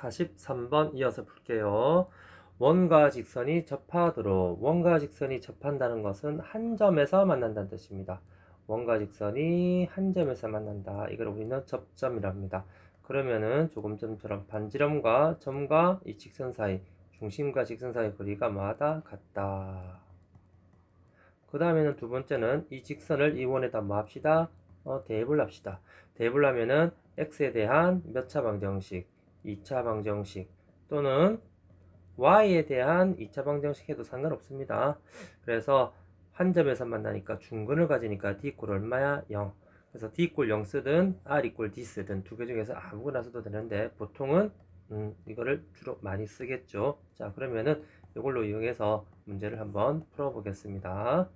43번 이어서 볼게요. 원과 직선이 접하도록. 원과 직선이 접한다는 것은 한 점에서 만난다는 뜻입니다. 원과 직선이 한 점에서 만난다. 이걸 우리는 접점이라 합니다. 그러면은 조금 전처럼 반지름과 점과 이 직선 사이, 중심과 직선 사이 거리가 뭐하다? 같다. 그 다음에는 두 번째는 이 직선을 이 원에다 뭐 합시다? 대입을 합시다. 대입을 하면은 x에 대한 몇 차 방정식, 2차 방정식 또는 y에 대한 2차 방정식 해도 상관없습니다. 그래서 한 점에서 만나니까 중근을 가지니까 d 이꼴 얼마야? 0. 그래서 d 이꼴 0 쓰든 r 이꼴 d 쓰든 두 개 중에서 아무거나 써도 되는데 보통은 이거를 주로 많이 쓰겠죠. 자, 그러면은 이걸로 이용해서 문제를 한번 풀어보겠습니다.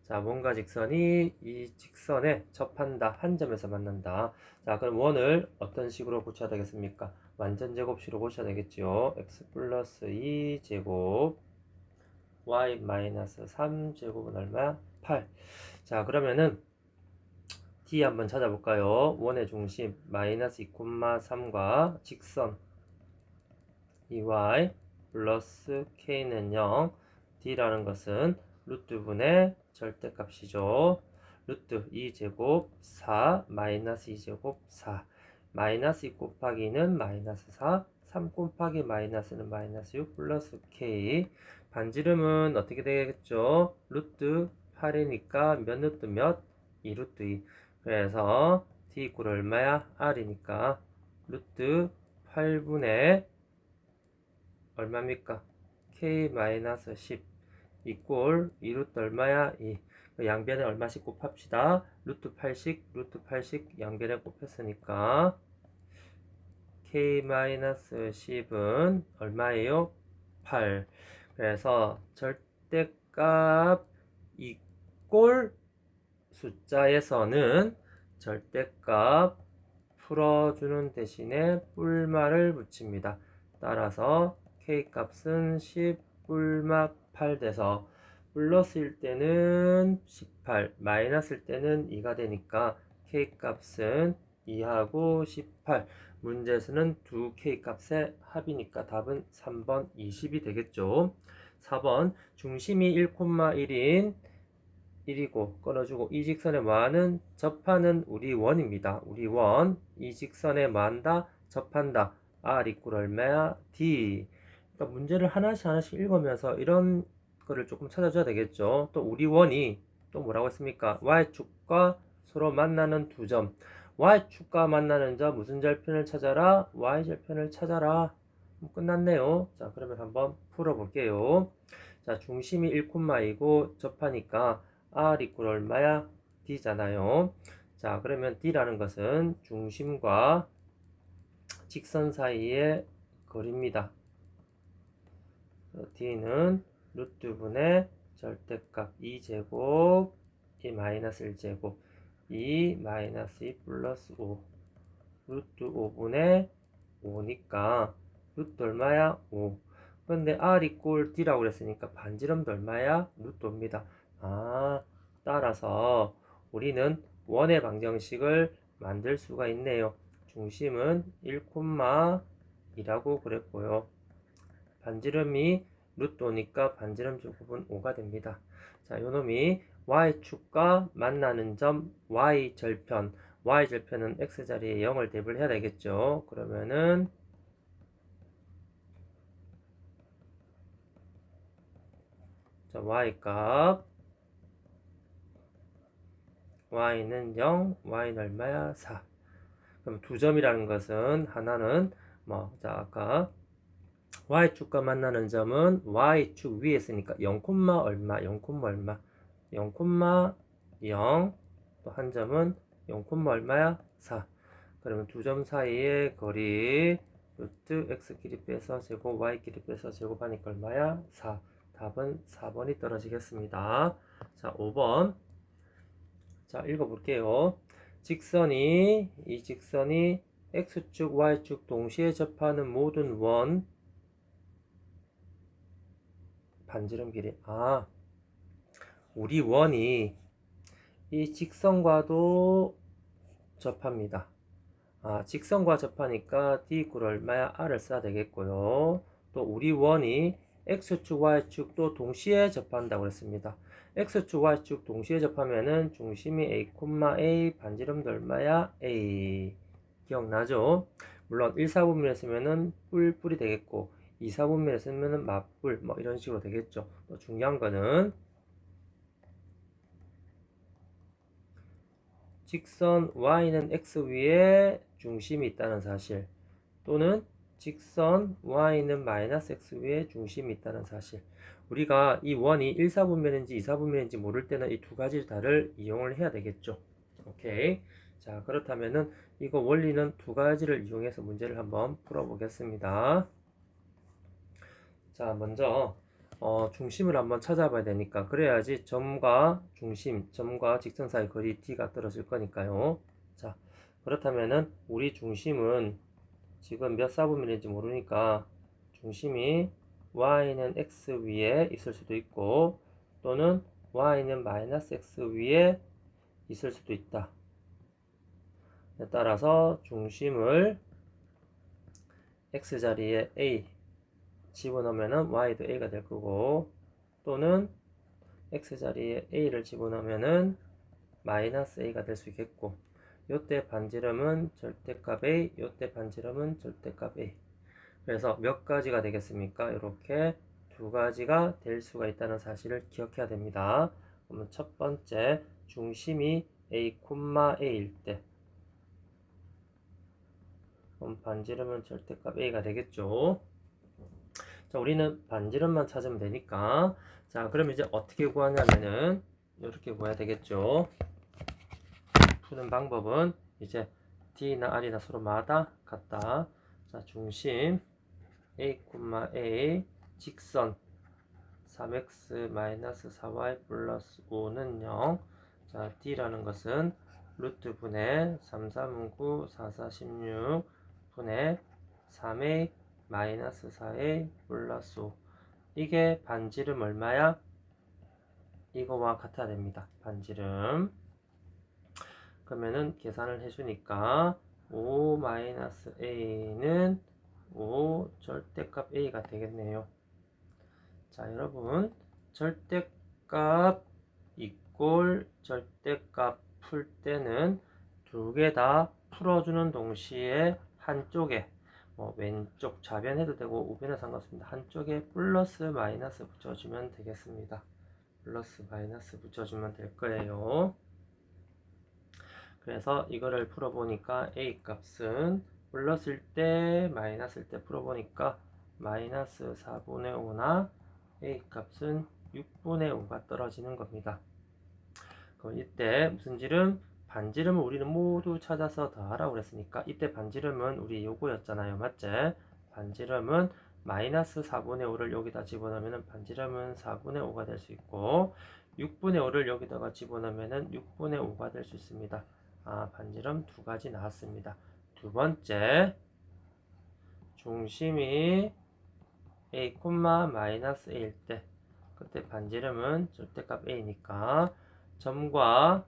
자, 원과 직선이 이 직선에 접한다. 한 점에서 만난다. 자, 그럼 원을 어떤 식으로 고쳐야 되겠습니까? 완전 제곱식으로 고쳐야 되겠죠. x 플러스 2제곱 y 마이너스 3제곱은 얼마야? 8. 자, 그러면은 d 한번 찾아볼까요? 원의 중심 마이너스 2,3과 직선 2y 플러스 k는 0. d라는 것은 루트 분의 절대값이죠. 루트 2제곱 4 마이너스 2제곱 4 마이너스 2 곱하기 2는 마이너스 4 3 곱하기 마이너스는 마이너스 6 플러스 k 반지름은 어떻게 되겠죠? 루트 8이니까 몇 루트 몇? 2 루트 2 그래서 d 이꼴 얼마야? r이니까 루트 8분의 얼마입니까? k-10 이꼴 2루트 얼마야? 2. 양변에 얼마씩 곱합시다. 루트 8씩 루트 8씩 양변에 곱했으니까 k-10은 얼마예요? 8. 그래서 절대값 이꼴 숫자에서는 절대값 풀어주는 대신에 뿔말을 붙입니다. 따라서 k값은 10 뿔막 8 돼서 플러스일 때는 18 마이너스일 때는 2가 되니까 k값은 2하고 18 문제에서는 두 k값의 합이니까 답은 3번 20이 되겠죠. 4번 중심이 1,1인 1이고 끊어주고 이 직선에 뭐하는? 접하는 우리 원입니다. 우리 원. 이 직선에 뭐한다? 접한다. R 이꼴 얼마야? D. 그러니까 문제를 하나씩 읽으면서 이런 거를 조금 찾아줘야 되겠죠. 또 우리 원이 또 뭐라고 했습니까? Y축과 서로 만나는 두 점. Y축과 만나는 점 무슨 절편을 찾아라? Y절편을 찾아라. 끝났네요. 자, 그러면 한번 풀어볼게요. 자, 중심이 1,2고 접하니까 R 이꼴 얼마야? D잖아요. 자, 그러면 D라는 것은 중심과 직선 사이의 거리입니다. D는 루트분의 절대값 2제곱 2 마이너스 1제곱 2 마이너스 2 플러스 5 루트 5분의 5니까 루트 얼마야? 5. 근데 R 이꼴 D라고 그랬으니까 반지름도 얼마야? 루트 5입니다. 아, 따라서 우리는 원의 방정식을 만들 수가 있네요. 중심은 1,2라고 그랬고요. 반지름이 루트 5니까 반지름 제곱은 5가 됩니다. 자, 요놈이 y축과 만나는 점 y절편 y절편은 x자리에 0을 대입을 해야 되겠죠. 그러면은 자, y값 y는 0 y는 얼마야? 4. 그럼 두 점이라는 것은 하나는 자, 아까 y축과 만나는 점은 y축 위에 있으니까 0, 얼마 0, 얼마 0,0 또 한 점은 0, 얼마야? 4. 그러면 두 점 사이의 거리 루트 x끼리 빼서 제곱 y끼리 빼서 제곱하니까 얼마야? 4. 답은 4번이 떨어지겠습니다. 자, 5번. 자, 읽어볼게요. 이 직선이 x축, y축 동시에 접하는 모든 원 반지름 길이. 우리 원이 이 직선과도 접합니다. 직선과 접하니까 D= 얼마야? R을 써야 되겠고요. 또 우리 원이 X축, Y축도 동시에 접한다고 했습니다. X축, Y축 동시에 접하면은 중심이 A, A, 반지름도 얼마야? A. 기억나죠? 물론 1, 4분면에 쓰면은 뿔뿔이 되겠고 2, 4분면에 쓰면은 맞뿔 뭐 이런 식으로 되겠죠. 또 중요한 거는 직선 Y는 X 위에 중심이 있다는 사실 또는 직선 Y는 마이너스 X 위에 중심이 있다는 사실. 우리가 이 원이 1, 4분면인지 2, 4분면인지 모를 때는 이 두 가지 다를 이용을 해야 되겠죠. 오케이. 자, 그렇다면은 이거 원리는 두 가지를 이용해서 문제를 한번 풀어보겠습니다. 자, 먼저 중심을 한번 찾아봐야 되니까 그래야지 점과 중심, 점과 직선 사이 거리 D가 떨어질 거니까요. 자, 그렇다면은 우리 중심은 지금 몇 사분면인지 모르니까 중심이 y는 x 위에 있을 수도 있고 또는 y는 마이너스 x 위에 있을 수도 있다. 따라서 중심을 x자리에 a 집어넣으면 y도 a가 될 거고 또는 x자리에 a를 집어넣으면 마이너스 a가 될 수 있겠고 요때 반지름은 절대값 a, 요때 반지름은 절대값 a. 그래서 몇 가지가 되겠습니까? 이렇게 두 가지가 될 수가 있다는 사실을 기억해야 됩니다. 그러면 첫 번째 중심이 a, a일 때 그럼 반지름은 절대값 a가 되겠죠. 자, 우리는 반지름만 찾으면 되니까 자, 그럼 이제 어떻게 구하냐면은 이렇게 구해야 되겠죠. 푸는 방법은 이제 D나 R이나 서로마다 같다. 자, 중심 A, A 직선 3x-4y 플러스 5는 0. 자, D라는 것은 루트 분의 3, 3, 9, 4, 4, 16 분의 3a 마이너스 4a 플러스 5. 이게 반지름 얼마야? 이거와 같아야 됩니다. 반지름. 그러면은 계산을 해주니까 5 마이너스 a는 5 절대값 a가 되겠네요. 자, 여러분 절대값 이꼴 절대값 풀 때는 두 개 다 풀어주는 동시에 한쪽에 왼쪽 좌변해도 되고 우변에 상관없습니다. 한쪽에 플러스 마이너스 붙여주면 되겠습니다. 플러스 마이너스 붙여주면 될 거예요. 그래서 이거를 풀어보니까 a 값은 플러스일 때 마이너스일 때 풀어보니까 마이너스 4분의 5나 a 값은 6분의 5가 떨어지는 겁니다. 그럼 이때 무슨 지름? 반지름을 우리는 모두 찾아서 더하라고 그랬으니까 이때 반지름은 우리 요거였잖아요. 맞지? 반지름은 마이너스 4분의 5를 여기다 집어넣으면 반지름은 4분의 5가 될 수 있고 6분의 5를 여기다가 집어넣으면 6분의 5가 될 수 있습니다. 반지름 두 가지 나왔습니다. 두 번째, 중심이 a, 마이너스 a일 때 그때 반지름은 절대값 a니까 점과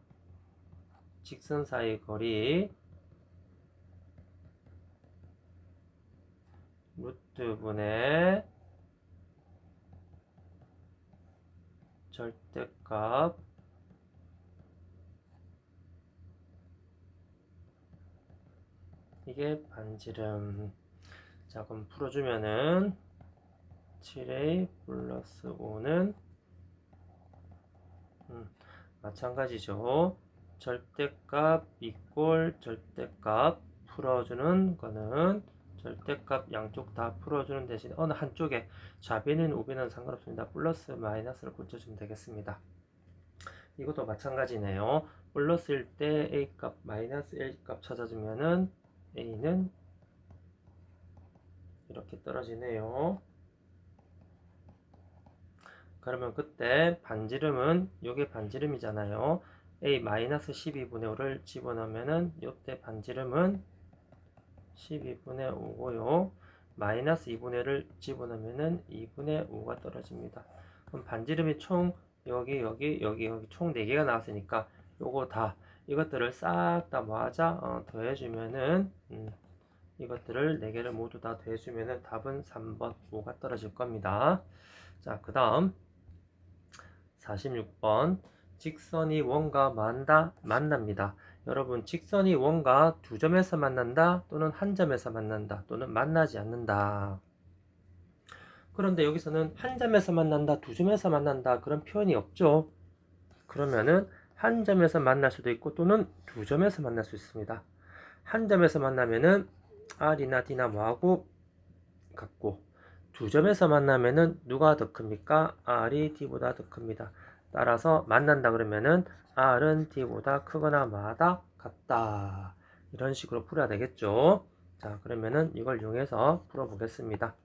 직선 사이 거리 루트 분의 절대값 이게 반지름. 자, 그럼 풀어주면은 7a 플러스 5는 마찬가지죠. 절대값 이꼴 절대값 풀어주는 거는 절대값 양쪽 다 풀어주는 대신 어느 한쪽에 좌변은 우변은 상관없습니다. 플러스 마이너스를 붙여주면 되겠습니다. 이것도 마찬가지네요. 플러스일 때 a값 마이너스 1값 찾아주면은 a는 이렇게 떨어지네요. 그러면 그때 반지름은 요게 반지름이잖아요. a 마이너스 12분의 5를 집어넣으면은 요때 반지름은 12분의 5고요. 마이너스 2분의 1을 집어넣으면은 2분의 5가 떨어집니다. 그럼 반지름이 총 여기 총 4개가 나왔으니까 요거 다 이것들을 싹 다 뭐하자? 더해주면은 이것들을 4개를 모두 다 더해주면은 답은 3번 5가 떨어질 겁니다. 자, 그 다음 46번 직선이 원과 만납니다. 여러분, 직선이 원과 두 점에서 만난다 또는 한 점에서 만난다 또는 만나지 않는다. 그런데 여기서는 한 점에서 만난다, 두 점에서 만난다 그런 표현이 없죠. 그러면은 한 점에서 만날 수도 있고 또는 두 점에서 만날 수 있습니다. 한 점에서 만나면은 R이나 D나 뭐하고 같고, 두 점에서 만나면은 누가 더 큽니까? R이 D보다 더 큽니다. 따라서 만난다 그러면은 R은 D보다 크거나 마다 같다. 이런 식으로 풀어야 되겠죠. 자, 그러면은 이걸 이용해서 풀어보겠습니다.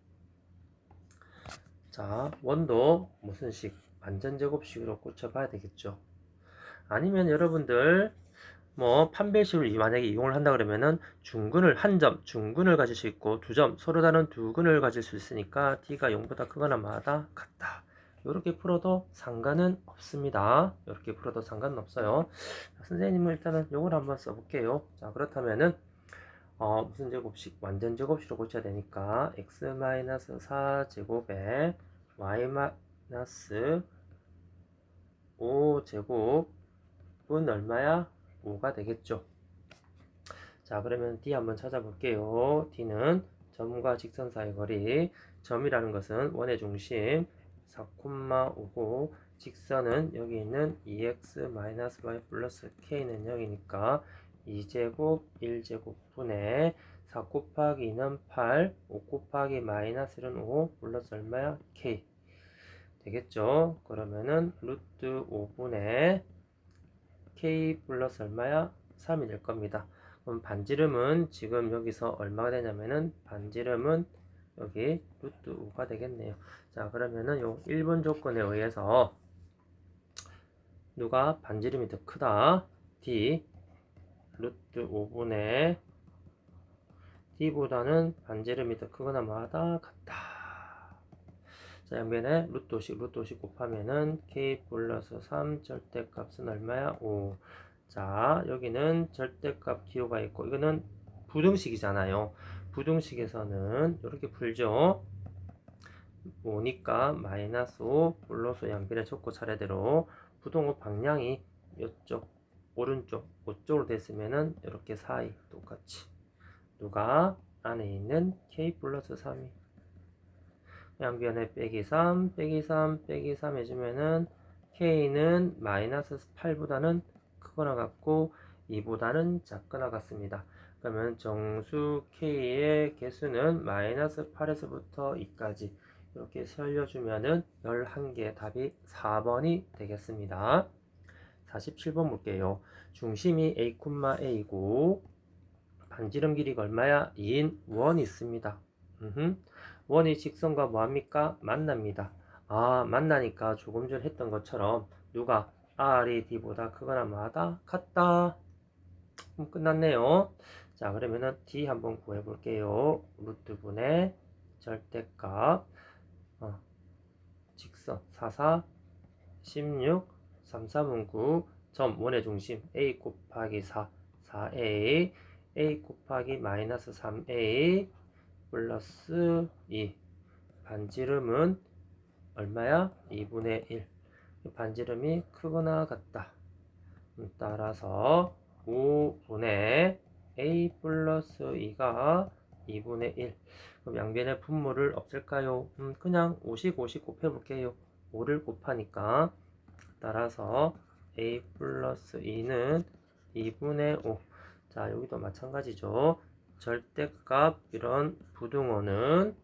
자, 원도 무슨 식? 완전제곱식으로 꽂혀봐야 되겠죠. 아니면 여러분들 뭐 판별식을 만약에 이용을 한다 그러면은 중근을 한 점, 중근을 가질 수 있고 두 점, 서로 다른 두 근을 가질 수 있으니까 D가 0보다 크거나 마다 같다. 이렇게 풀어도 상관은 없습니다. 이렇게 풀어도 상관은 없어요. 자, 선생님은 일단은 요걸 한번 써볼게요. 자, 그렇다면은 무슨 제곱식? 완전 제곱식으로 고쳐야 되니까 x-4제곱에 y-5제곱은 얼마야? 5가 되겠죠. 자, 그러면 D 한번 찾아볼게요. D는 점과 직선 사이 거리, 점이라는 것은 원의 중심 4,5고 직선은 여기 있는 2x-y 플러스 k는 0이니까 2제곱 1제곱 분의 4 곱하기 2는 8, 5 곱하기 마이너스 1은 5 플러스 얼마야? k 되겠죠? 그러면은 루트 5분의 k 플러스 얼마야? 3이 될 겁니다. 그럼 반지름은 지금 여기서 얼마가 되냐면은 반지름은 여기 루트 5가 되겠네요. 자, 그러면은 요 1번 조건에 의해서 누가 반지름이 더 크다? D 루트 5분의 D보다는 반지름이 더 크거나 마다 같다. 자, 양변에 루트 50 곱하면은 K 플러스 3 절대값은 얼마야? 5. 자, 여기는 절대값 기호가 있고 이거는 부등식이잖아요. 부등식에서는 이렇게 풀죠. 5니까 마이너스 5 플러스 양변에 적고 차례대로 부등호 방향이 이쪽 오른쪽 5쪽으로 됐으면은 이렇게 사이 똑같이 누가 안에 있는 K 플러스 3이 양변에 빼기 3 빼기 3 빼기 3 해주면은 K는 마이너스 8보다는 크거나 같고 2보다는 작거나 같습니다. 그러면 정수 K의 개수는 마이너스 8에서부터 2까지 이렇게 살려주면은 11개의 답이 4번이 되겠습니다. 47번 볼게요. 중심이 A, A고 반지름 길이가 얼마야? 2인 원이 있습니다. 원이 직선과 뭐합니까? 만납니다. 아, 만나니까 조금 전 했던 것처럼 누가 R이 D보다 크거나 마다 같다. 그럼 끝났네요. 자, 그러면은 D 한번 구해볼게요. 루트 분의 절대값 직선 44 16 33은 9 점 원의 중심 A 곱하기 4 4A A 곱하기 마이너스 3A 플러스 2 반지름은 얼마야? 2분의 1 반지름이 크거나 같다. 따라서 5분의 A 플러스 2가 2분의 1 그럼 양변의 분모를 없앨까요? 그냥 50 곱해볼게요. 5를 곱하니까 따라서 A 플러스 2는 2분의 5 자, 여기도 마찬가지죠. 절대값 이런 부등호는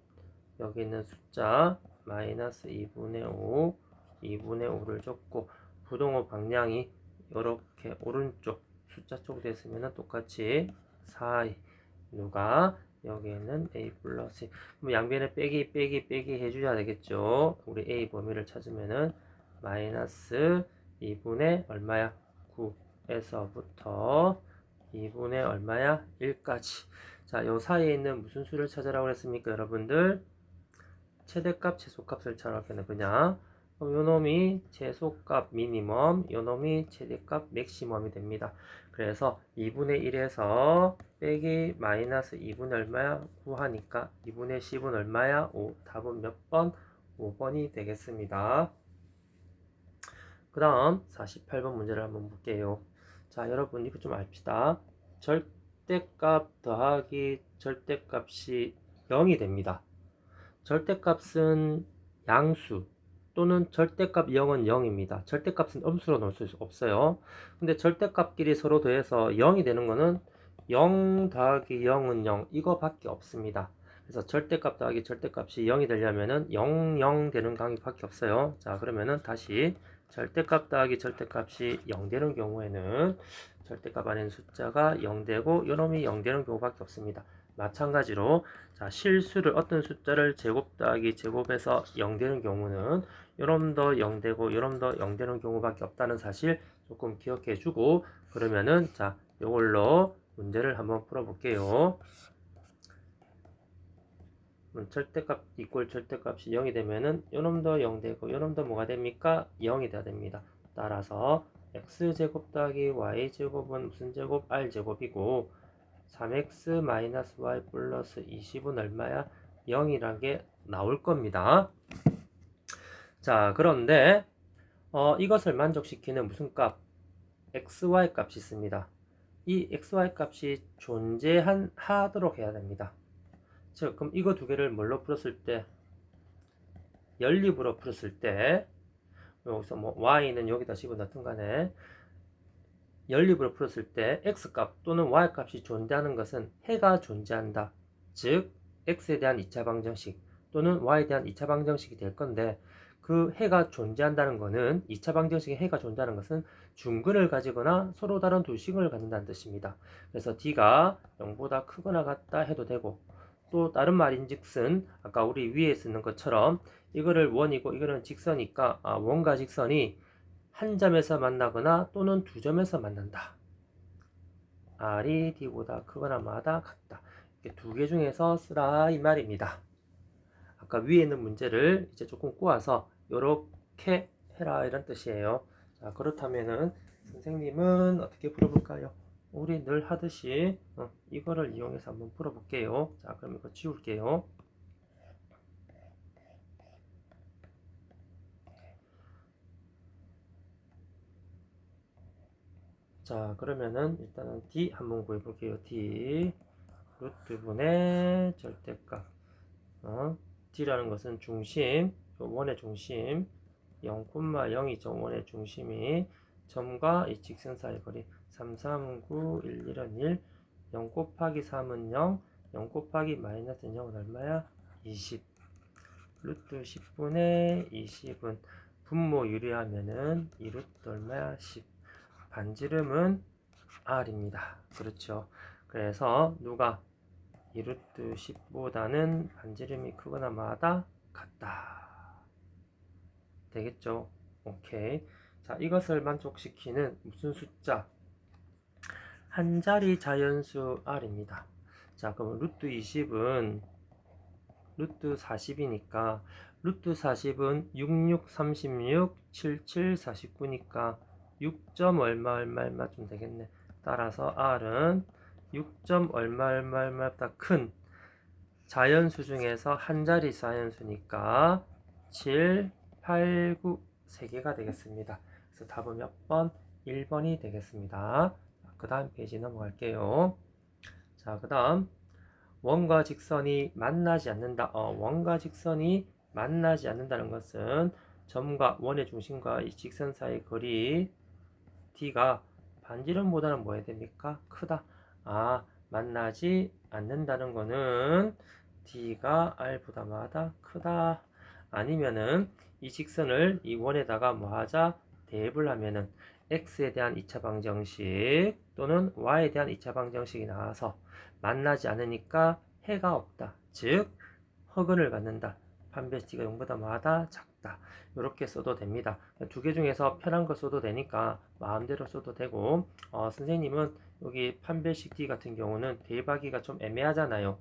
여기 있는 숫자 마이너스 2분의 5 2분의 5를 줬고 부등호 방향이 이렇게 오른쪽 숫자 쪽으로 됐으면 똑같이 4 누가 여기에는 A 플러스 그럼 양변에 빼기 해줘야 되겠죠. 우리 A 범위를 찾으면은 마이너스 2분의 얼마야? 9에서부터 2분의 얼마야? 1까지. 자, 요 사이에 있는 무슨 수를 찾으라고 했습니까, 여러분들? 최대값, 최소값을 찾으라고 그냥. 그럼 요 놈이 최소값 미니멈, 요 놈이 최대값 맥시멈이 됩니다. 그래서 2분의 1에서 빼기 마이너스 2분의 얼마야? 9 하니까 2분의 10은 얼마야? 5. 답은 몇 번? 5번이 되겠습니다. 그 다음 48번 문제를 한번 볼게요. 자, 여러분 이거 좀 알피다. 절대값 더하기 절대값이 0이 됩니다. 절대값은 양수 또는 절대값 0은 0입니다. 절대값은 음수로 넣을 수 없어요. 근데 절대값끼리 서로 더해서 0이 되는 거는 0 더하기 0은 0 이거밖에 없습니다. 그래서 절대값 더하기 절대값이 0이 되려면은 0, 0 되는 방법밖에 없어요. 자, 그러면은 다시 절대값 더하기 절대값이 0 되는 경우에는 절대값 안에는 숫자가 0 되고 요놈이 0 되는 경우밖에 없습니다. 마찬가지로 자, 실수를 어떤 숫자를 제곱 더하기 제곱해서 0 되는 경우는 요놈도 0 되고 요놈도 0 되는 경우밖에 없다는 사실 조금 기억해 주고 그러면은 자, 요걸로 문제를 한번 풀어 볼게요. 절대값 이꼴 절대값이 0이 되면은 요놈도 0 되고 요놈도 뭐가 됩니까? 0이 돼야 됩니다. 따라서 x제곱 더하기 y제곱은 무슨 제곱? r제곱이고 3x-y 플러스 20은 얼마야? 0이란 게 나올 겁니다. 자, 그런데 이것을 만족시키는 무슨 값? xy 값이 있습니다. 이 xy 값이 존재하도록 해야 됩니다. 즉, 그럼 이거 두 개를 뭘로 풀었을 때? 연립으로 풀었을 때 여기서 뭐 y는 여기다 집어넣든 간에 연립으로 풀었을 때 x값 또는 y값이 존재하는 것은 해가 존재한다. 즉 x에 대한 2차 방정식 또는 y에 대한 2차 방정식이 될 건데 그 해가 존재한다는 것은 2차 방정식에 해가 존재하는 것은 중근을 가지거나 서로 다른 두 식을 갖는다는 뜻입니다. 그래서 d가 0보다 크거나 같다 해도 되고 또 다른 말인즉슨 아까 우리 위에 쓰는 것처럼 이거를 원이고 이거는 직선이니까 원과 직선이 한 점에서 만나거나 또는 두 점에서 만난다. R이 D보다 크거나 마다 같다. 이렇게 두 개 중에서 쓰라 이 말입니다. 아까 위에 있는 문제를 이제 조금 꼬아서 이렇게 해라 이런 뜻이에요. 자, 그렇다면은 선생님은 어떻게 풀어볼까요? 우리 늘 하듯이 이거를 이용해서 한번 풀어볼게요. 자, 그럼 이거 지울게요. 자, 그러면은 일단은 D 한번 구해볼게요. D 루트분의 절대값. D라는 것은 중심, 원의 중심 0,0이죠. 원의 중심이 점과 이 직선 사이 거리 3, 3, 9, 1, 1은 1 0 곱하기 3은 0 0 곱하기 마이너스 0은 얼마야? 20 루트 10분의 20은 분모 유리하면은 2루트 얼마야? 10 반지름은 R입니다. 그렇죠. 그래서 누가 2루트 10보다는 반지름이 크거나 마다 같다. 되겠죠? 오케이. 자, 이것을 만족시키는 무슨 숫자? 한 자리 자연수 R입니다. 자, 그럼 루트 20은 루트 40이니까 루트 40은 66, 36, 77, 49니까 6점 얼마 얼마쯤 되겠네. 따라서 R은 6점 얼마 얼마보다 큰 자연수 중에서 한 자리 자연수니까 7, 8, 9 3개가 되겠습니다. 그래서 답은 몇 번? 1번이 되겠습니다. 그 다음 페이지 넘어갈게요. 자, 그 다음 원과 직선이 만나지 않는다. 원과 직선이 만나지 않는다는 것은 점과 원의 중심과 이 직선 사이 거리 D가 반지름보다는 뭐 해야 됩니까? 크다. 만나지 않는다는 거는 D가 R보다 마다 크다. 아니면은 이 직선을 이 원에다가 뭐 하자? 대입을 하면은 X에 대한 2차 방정식 또는 Y에 대한 2차 방정식이 나와서 만나지 않으니까 해가 없다. 즉 허근을 갖는다. 판별식가 0보다 마다 작다. 이렇게 써도 됩니다. 두 개 중에서 편한 거 써도 되니까 마음대로 써도 되고 선생님은 여기 판별식 D 같은 경우는 대입하기가 좀 애매하잖아요.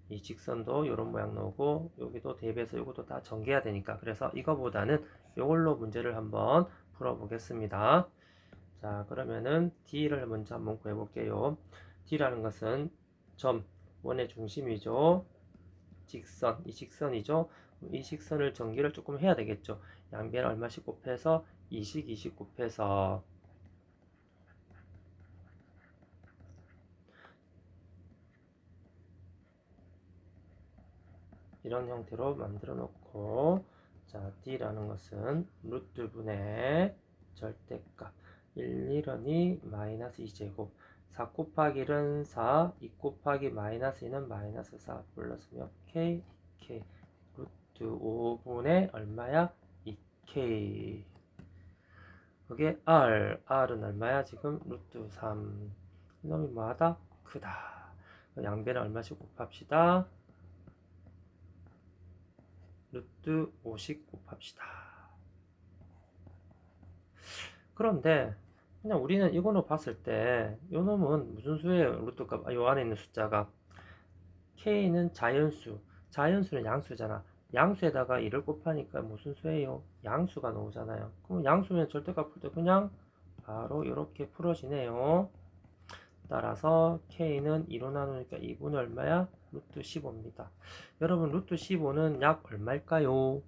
이 직선도 이런 모양 나오고 여기도 대입해서 이것도 다 전개해야 되니까 그래서 이거보다는 이걸로 문제를 한번 풀어보겠습니다. 자, 그러면은 D를 먼저 한번 구해볼게요. D라는 것은 점, 원의 중심이죠. 직선, 이 직선이죠. 이 직선을 전개를 조금 해야 되겠죠. 양변 얼마씩 곱해서 20 곱해서 이런 형태로 만들어 놓고, 자, D라는 것은 루트 분의 절대값 1, 1은 마이너스 2제곱, 4 곱하기 1은 4, 2 곱하기 마이너스 2는 마이너스 4 플러스 몇 K? 2K 루트 5분의 얼마야? 2K. 그게 R은 얼마야? 지금 루트 3. 이놈이 뭐하다? 크다. 양변을 얼마씩 곱합시다. 루트 50 곱합시다. 그런데 그냥 우리는 이거로 봤을 때 요 놈은 무슨 수예요? 루트값, 요 안에 있는 숫자가 K는 자연수, 자연수는 양수잖아. 양수에다가 1을 곱하니까 무슨 수예요? 양수가 나오잖아요. 그럼 양수면 절대값 풀 때 그냥 바로 이렇게 풀어지네요. 따라서 K는 2로 나누니까 2분의 얼마야? 루트 15입니다. 여러분, 루트 15는 약 얼마일까요?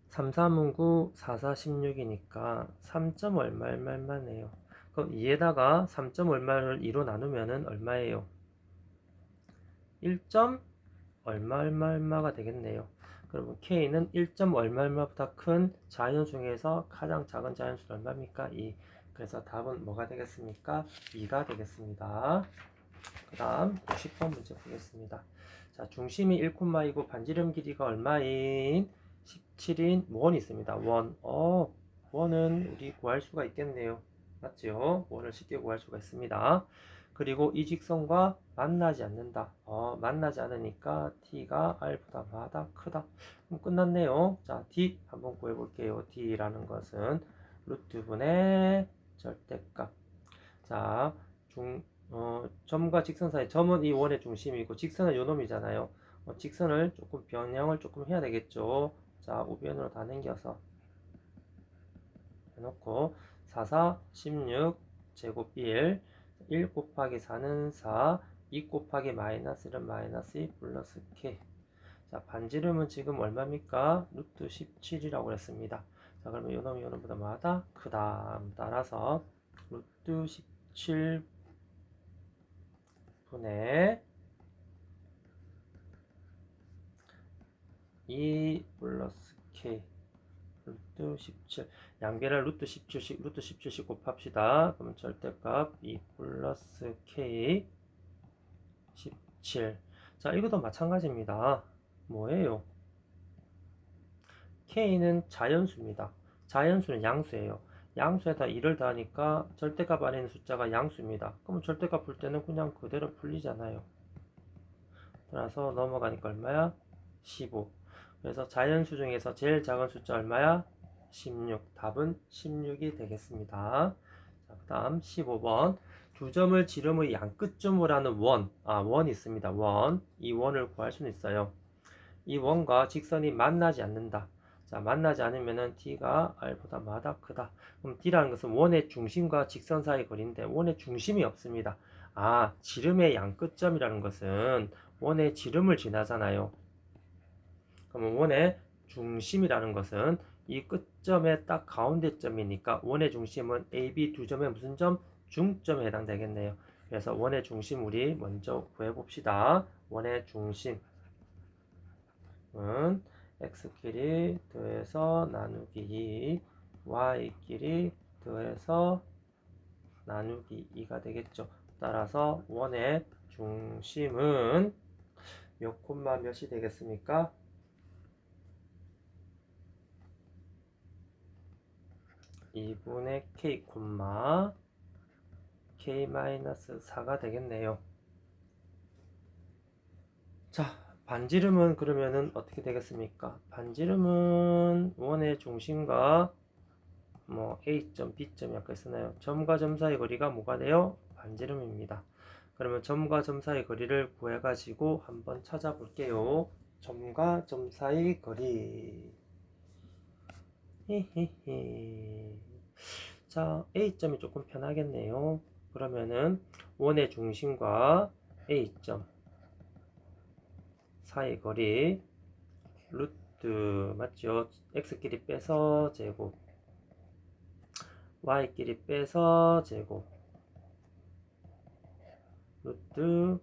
3, 3은 9, 4, 4, 16이니까 3점 얼마 얼마만 해요. 그럼 2에다가 3점 얼마를 2로 나누면은 얼마예요? 1점 얼마 얼마가 되겠네요. 그러면 K는 1점 얼마 얼마보다 큰 자연수 중에서 가장 작은 자연수는 얼마입니까? 2. 그래서 답은 뭐가 되겠습니까? 2가 되겠습니다. 그 다음 90번 문제 보겠습니다. 자, 중심이 1,2고 반지름 길이가 얼마인? 17인 원이 있습니다. 원은 우리 구할 수가 있겠네요. 맞죠? 원을 쉽게 구할 수가 있습니다. 그리고 이 직선과 만나지 않는다. 만나지 않으니까 t가 r보다 마다 크다. 그럼 끝났네요. 자, d 한번 구해볼게요. d라는 것은 루트 분의 절대값. 자, 점과 직선 사이, 점은 이 원의 중심이고 직선은 요 놈이잖아요. 직선을 조금 변형을 조금 해야 되겠죠. 자, 우변으로 다 넘겨서 해놓고 4, 4, 16 제곱 1 곱하기 4는 4, 2 곱하기 마이너스 1은 마이너스 2 플러스 K. 자, 반지름은 지금 얼마입니까? 루트 17이라고 했습니다. 자, 그러면 요 놈이 요 놈보다 뭐하다? 크다. 따라서 루트 17 분의 2 플러스 K 루트 17. 양변을 루트 17씩 곱합시다. 그러면 절대값 2 플러스 K 17. 자, 이것도 마찬가지입니다. 뭐예요? K는 자연수입니다. 자연수는 양수예요. 양수에다 2를 더하니까 절대값 안에 있는 숫자가 양수입니다. 그럼 절대값 풀 때는 그냥 그대로 풀리잖아요. 따라서 넘어가니까 얼마야? 15. 그래서 자연수 중에서 제일 작은 숫자 얼마야? 16. 답은 16이 되겠습니다. 자, 그 다음 15번. 두 점을 지름의 양끝점으로 하는 원이 있습니다. 이 원을 구할 수는 있어요. 이 원과 직선이 만나지 않는다. 자, 만나지 않으면은 t가 r보다 마다 크다. 그럼 d라는 것은 원의 중심과 직선 사이 거리인데 원의 중심이 없습니다. 지름의 양끝점이라는 것은 원의 지름을 지나잖아요. 그러면 원의 중심이라는 것은 이 끝점의 딱 가운데 점이니까 원의 중심은 AB 두 점의 무슨 점? 중점에 해당되겠네요. 그래서 원의 중심 우리 먼저 구해봅시다. 원의 중심은 x끼리 더해서 나누기 2, y끼리 더해서 나누기 2가 되겠죠. 따라서 원의 중심은 몇 콤마 몇이 되겠습니까? 2분의 k 콤마 k-4가 되겠네요. 자, 반지름은 그러면은 어떻게 되겠습니까? 반지름은 원의 중심과 A점, B점이 아까 있었나요? 점과 점 사이 거리가 뭐가 돼요? 반지름입니다. 그러면 점과 점 사이 거리를 구해가지고 한번 찾아볼게요. 점과 점 사이 거리. 히히히. 자, A점이 조금 편하겠네요. 그러면은 원의 중심과 A점 사이 거리 루트 맞죠? x끼리 빼서 제곱 y끼리 빼서 제곱 루트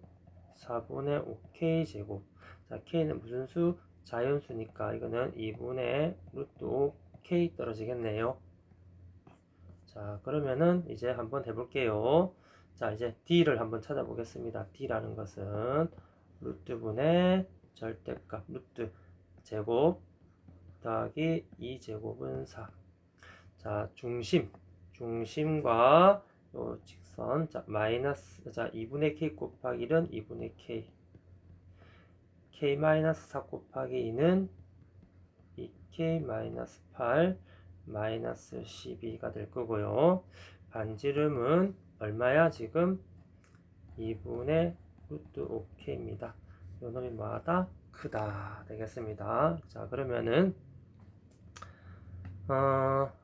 4분의 5k 제곱. 자, k는 무슨 수? 자연수니까 이거는 2분의 루트 5k 떨어지겠네요. 자, 그러면은 이제 한번 해볼게요. 자, 이제 d를 한번 찾아보겠습니다. d라는 것은 루트분의 절대값 루트 제곱 더하기 2제곱은 4. 자, 중심과 요 직선, 자, 마이너스, 자, 2분의 k 곱하기 1은 2분의 k, k 마이너스 4 곱하기 2는 2k 마이너스 8 마이너스 12가 될 거고요. 반지름은 얼마야? 지금 2분의 루트 5k입니다. 요 놈이 뭐하다? 크다 되겠습니다. 자, 그러면은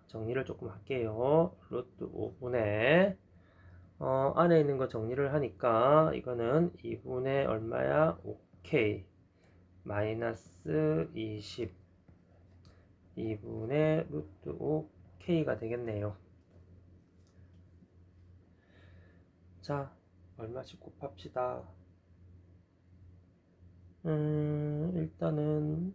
정리를 조금 할게요. 루트 5분의 안에 있는 거 정리를 하니까 이거는 2분의 얼마야? 5k 마이너스 20 2분의 루트 5k가 되겠네요. 자, 얼마씩 곱합시다. 일단은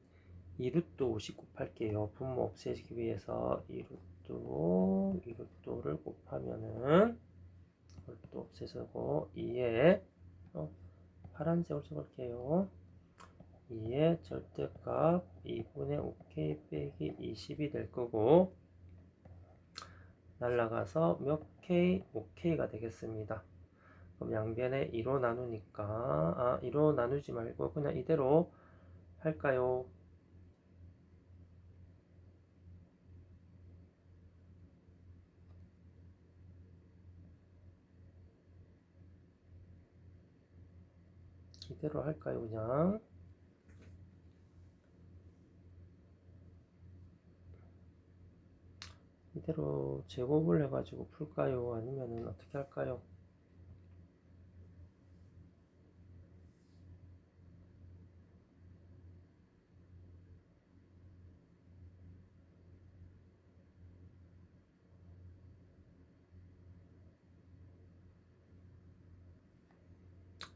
2루트 5씩 곱할게요. 분모 없애기 위해서 2루트 5, 2루트 5를 곱하면은 이것도 없애주고 2에 파란색을 적을게요. 2의 절대값 2분의 5k 빼기 20이 될 거고 날라가서 몇 k? 5k가 되겠습니다. 그럼 양변에 2로 나누니까 2로 나누지 말고 그냥 이대로 할까요? 이대로 할까요? 그냥 이대로 제곱을 해가지고 풀까요? 아니면은 어떻게 할까요?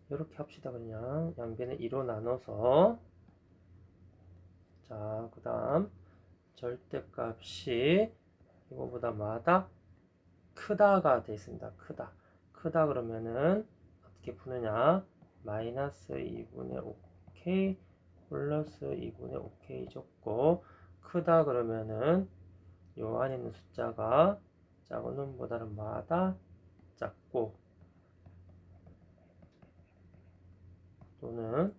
이렇게 합시다. 그냥 양변에 2로 나눠서 자, 그 다음 절대값이 이거보다 뭐하다? 크다가 되어 있습니다. 크다 그러면은 어떻게 푸느냐? 마이너스 2분의 5k 플러스 2분의 5k 적고 크다 그러면은 요 안에 있는 숫자가 작은 놈보다는 뭐하다? 작고 또는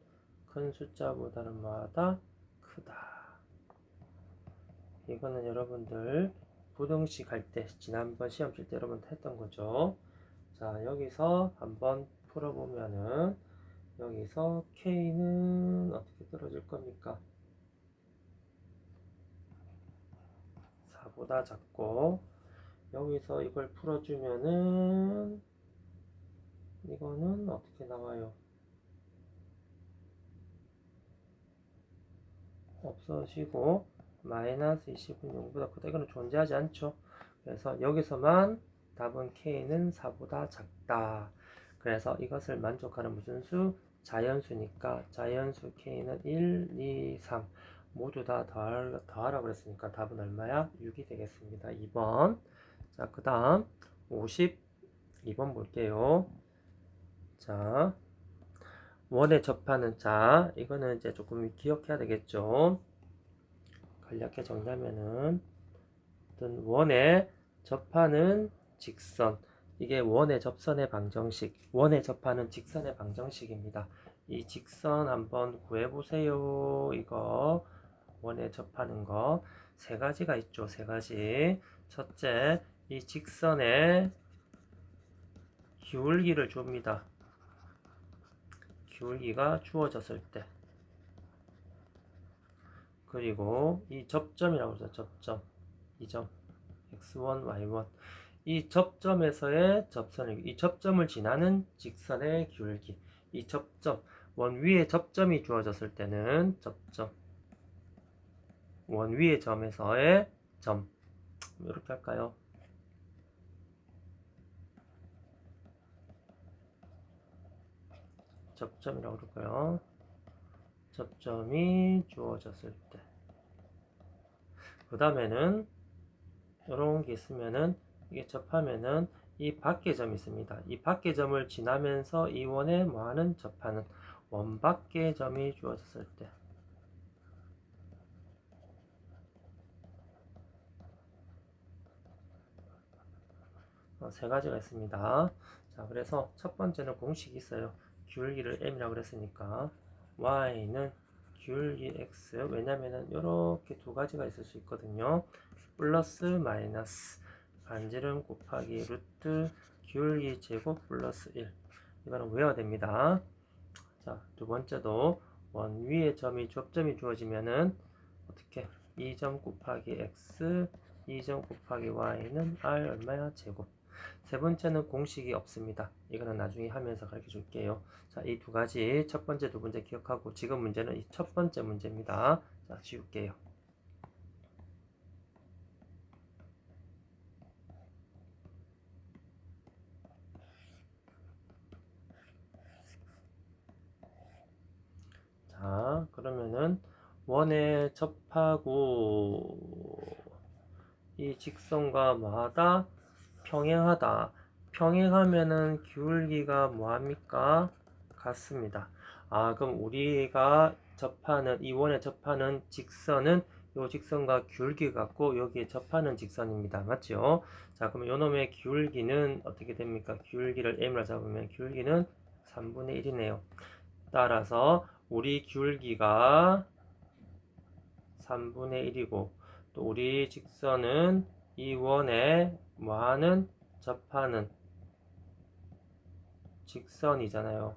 큰 숫자보다는 뭐하다? 크다. 이거는 여러분들 부등식 할 때 지난번 시험 칠 때 여러분 했던 거죠. 자, 여기서 한번 풀어보면은 여기서 K는 어떻게 떨어질 겁니까? 4보다 작고 여기서 이걸 풀어주면은 이거는 어떻게 나와요? 없어지고 마이너스 20은 0보다 크다. 이거는 존재하지 않죠. 그래서 여기서만 답은 K는 4보다 작다. 그래서 이것을 만족하는 무슨 수? 자연수니까 자연수 K는 1, 2, 3 모두 다 더하라고 그랬으니까 답은 얼마야? 6이 되겠습니다. 2번. 자, 그 다음 52번 볼게요. 자, 원에 접하는 자, 이거는 이제 조금 기억해야 되겠죠. 간략하게 정리하면은 어떤 원에 접하는 직선, 이게 원의 접선의 방정식, 원에 접하는 직선의 방정식입니다. 이 직선 한번 구해보세요. 이거 원에 접하는 거 세 가지가 있죠. 세 가지. 첫째, 이 직선의 기울기를 줍니다. 기울기가 주어졌을 때. 그리고 이 접점이라고 하죠. 접점. 이 점. x1, y1. 이 접점에서의 접선을, 이 접점을 지나는 직선의 기울기. 이 접점, 원 위에 접점이 주어졌을 때는 접점, 원 위의 점에서의 점. 이렇게 할까요? 접점이라고 그럴까요? 접점이 주어졌을 때. 그 다음에는 이런 게 있으면은 이게 접하면은 이 밖의 점이 있습니다. 이 밖의 점을 지나면서 이 원에 뭐하는 접하는 원 밖의 점이 주어졌을 때. 세 가지가 있습니다. 자, 그래서 첫 번째는 공식이 있어요. 기울기를 m이라고 그랬으니까 y는 기울기 x, 왜냐면은 이렇게 두 가지가 있을 수 있거든요. 플러스 마이너스 반지름 곱하기 루트 기울기 제곱 플러스 1. 이거는 외워야 됩니다. 자, 두 번째도 원 위에 점이 접점이 주어지면은 어떻게 2점 곱하기 x 2점 곱하기 y는 r 얼마야? 제곱. 세 번째는 공식이 없습니다. 이거는 나중에 하면서 가르쳐 줄게요. 자, 이 두 가지 첫 번째, 두 번째 기억하고 지금 문제는 이 첫 번째 문제입니다. 자, 지울게요. 자, 그러면은 원에 접하고 이 직선과 뭐하다? 평행하다. 평행하면은 기울기가 뭐합니까? 같습니다. 아, 그럼 우리가 접하는, 이 원에 접하는 직선은 요 직선과 기울기가 같고 여기에 접하는 직선입니다. 맞죠? 자, 그럼 요놈의 기울기는 어떻게 됩니까? 기울기를 m으로 잡으면 기울기는 3분의 1이네요. 따라서 우리 기울기가 3분의 1이고 또 우리 직선은 이 원에 뭐하는 접하는 직선이잖아요.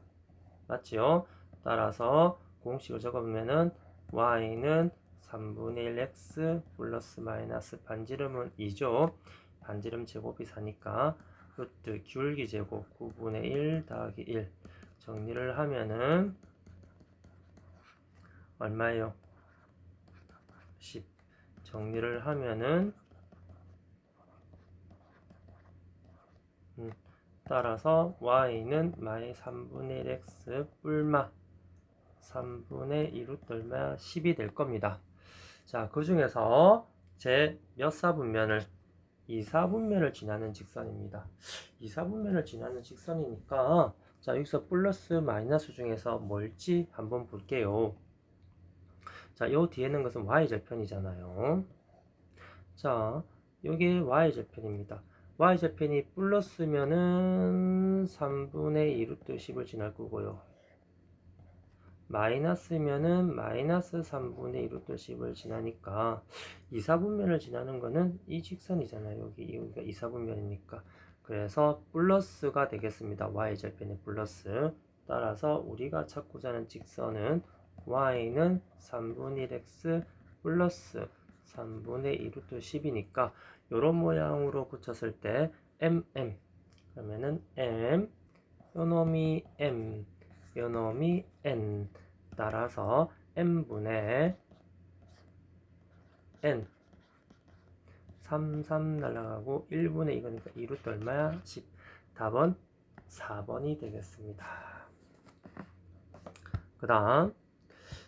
맞지요? 따라서 공식을 적어보면은 y는 3분의 1x 플러스 마이너스 반지름은 2죠. 반지름 제곱이 4니까 루트 기울기 제곱 9분의 1 더하기 1 정리를 하면은 얼마예요? 10. 정리를 하면은 따라서 y는 마이 3분의 1x 뿔마 3분의 2루트 얼마 10이 될 겁니다. 자, 그 중에서 제 몇 사분면을 2사분면을 지나는 직선입니다. 2사분면을 지나는 직선이니까 자, 여기서 플러스 마이너스 중에서 뭘지 한번 볼게요. 자, 요 뒤에 있는 것은 y절편이잖아요. 자, 여기 y절편입니다. y절편이 플러스면은 3분의 2루트 10을 지날 거고요. 마이너스면은 마이너스 3분의 1루트 10을 지나니까 2사분면을 지나는 거는 이 직선이잖아요. 여기가 2사분면이니까. 그래서 플러스가 되겠습니다. y절편의 플러스. 따라서 우리가 찾고자 하는 직선은 y는 3분의 1x 플러스 3분의 2루트 10이니까 이런 모양으로 붙였을 때 mm 그러면은 m 요놈이 m 요놈이 n 따라서 n분의 n 3, 3 날아가고 1분의 이거니까 2루트 얼마야? 10. 답은 4번이 되겠습니다. 그 다음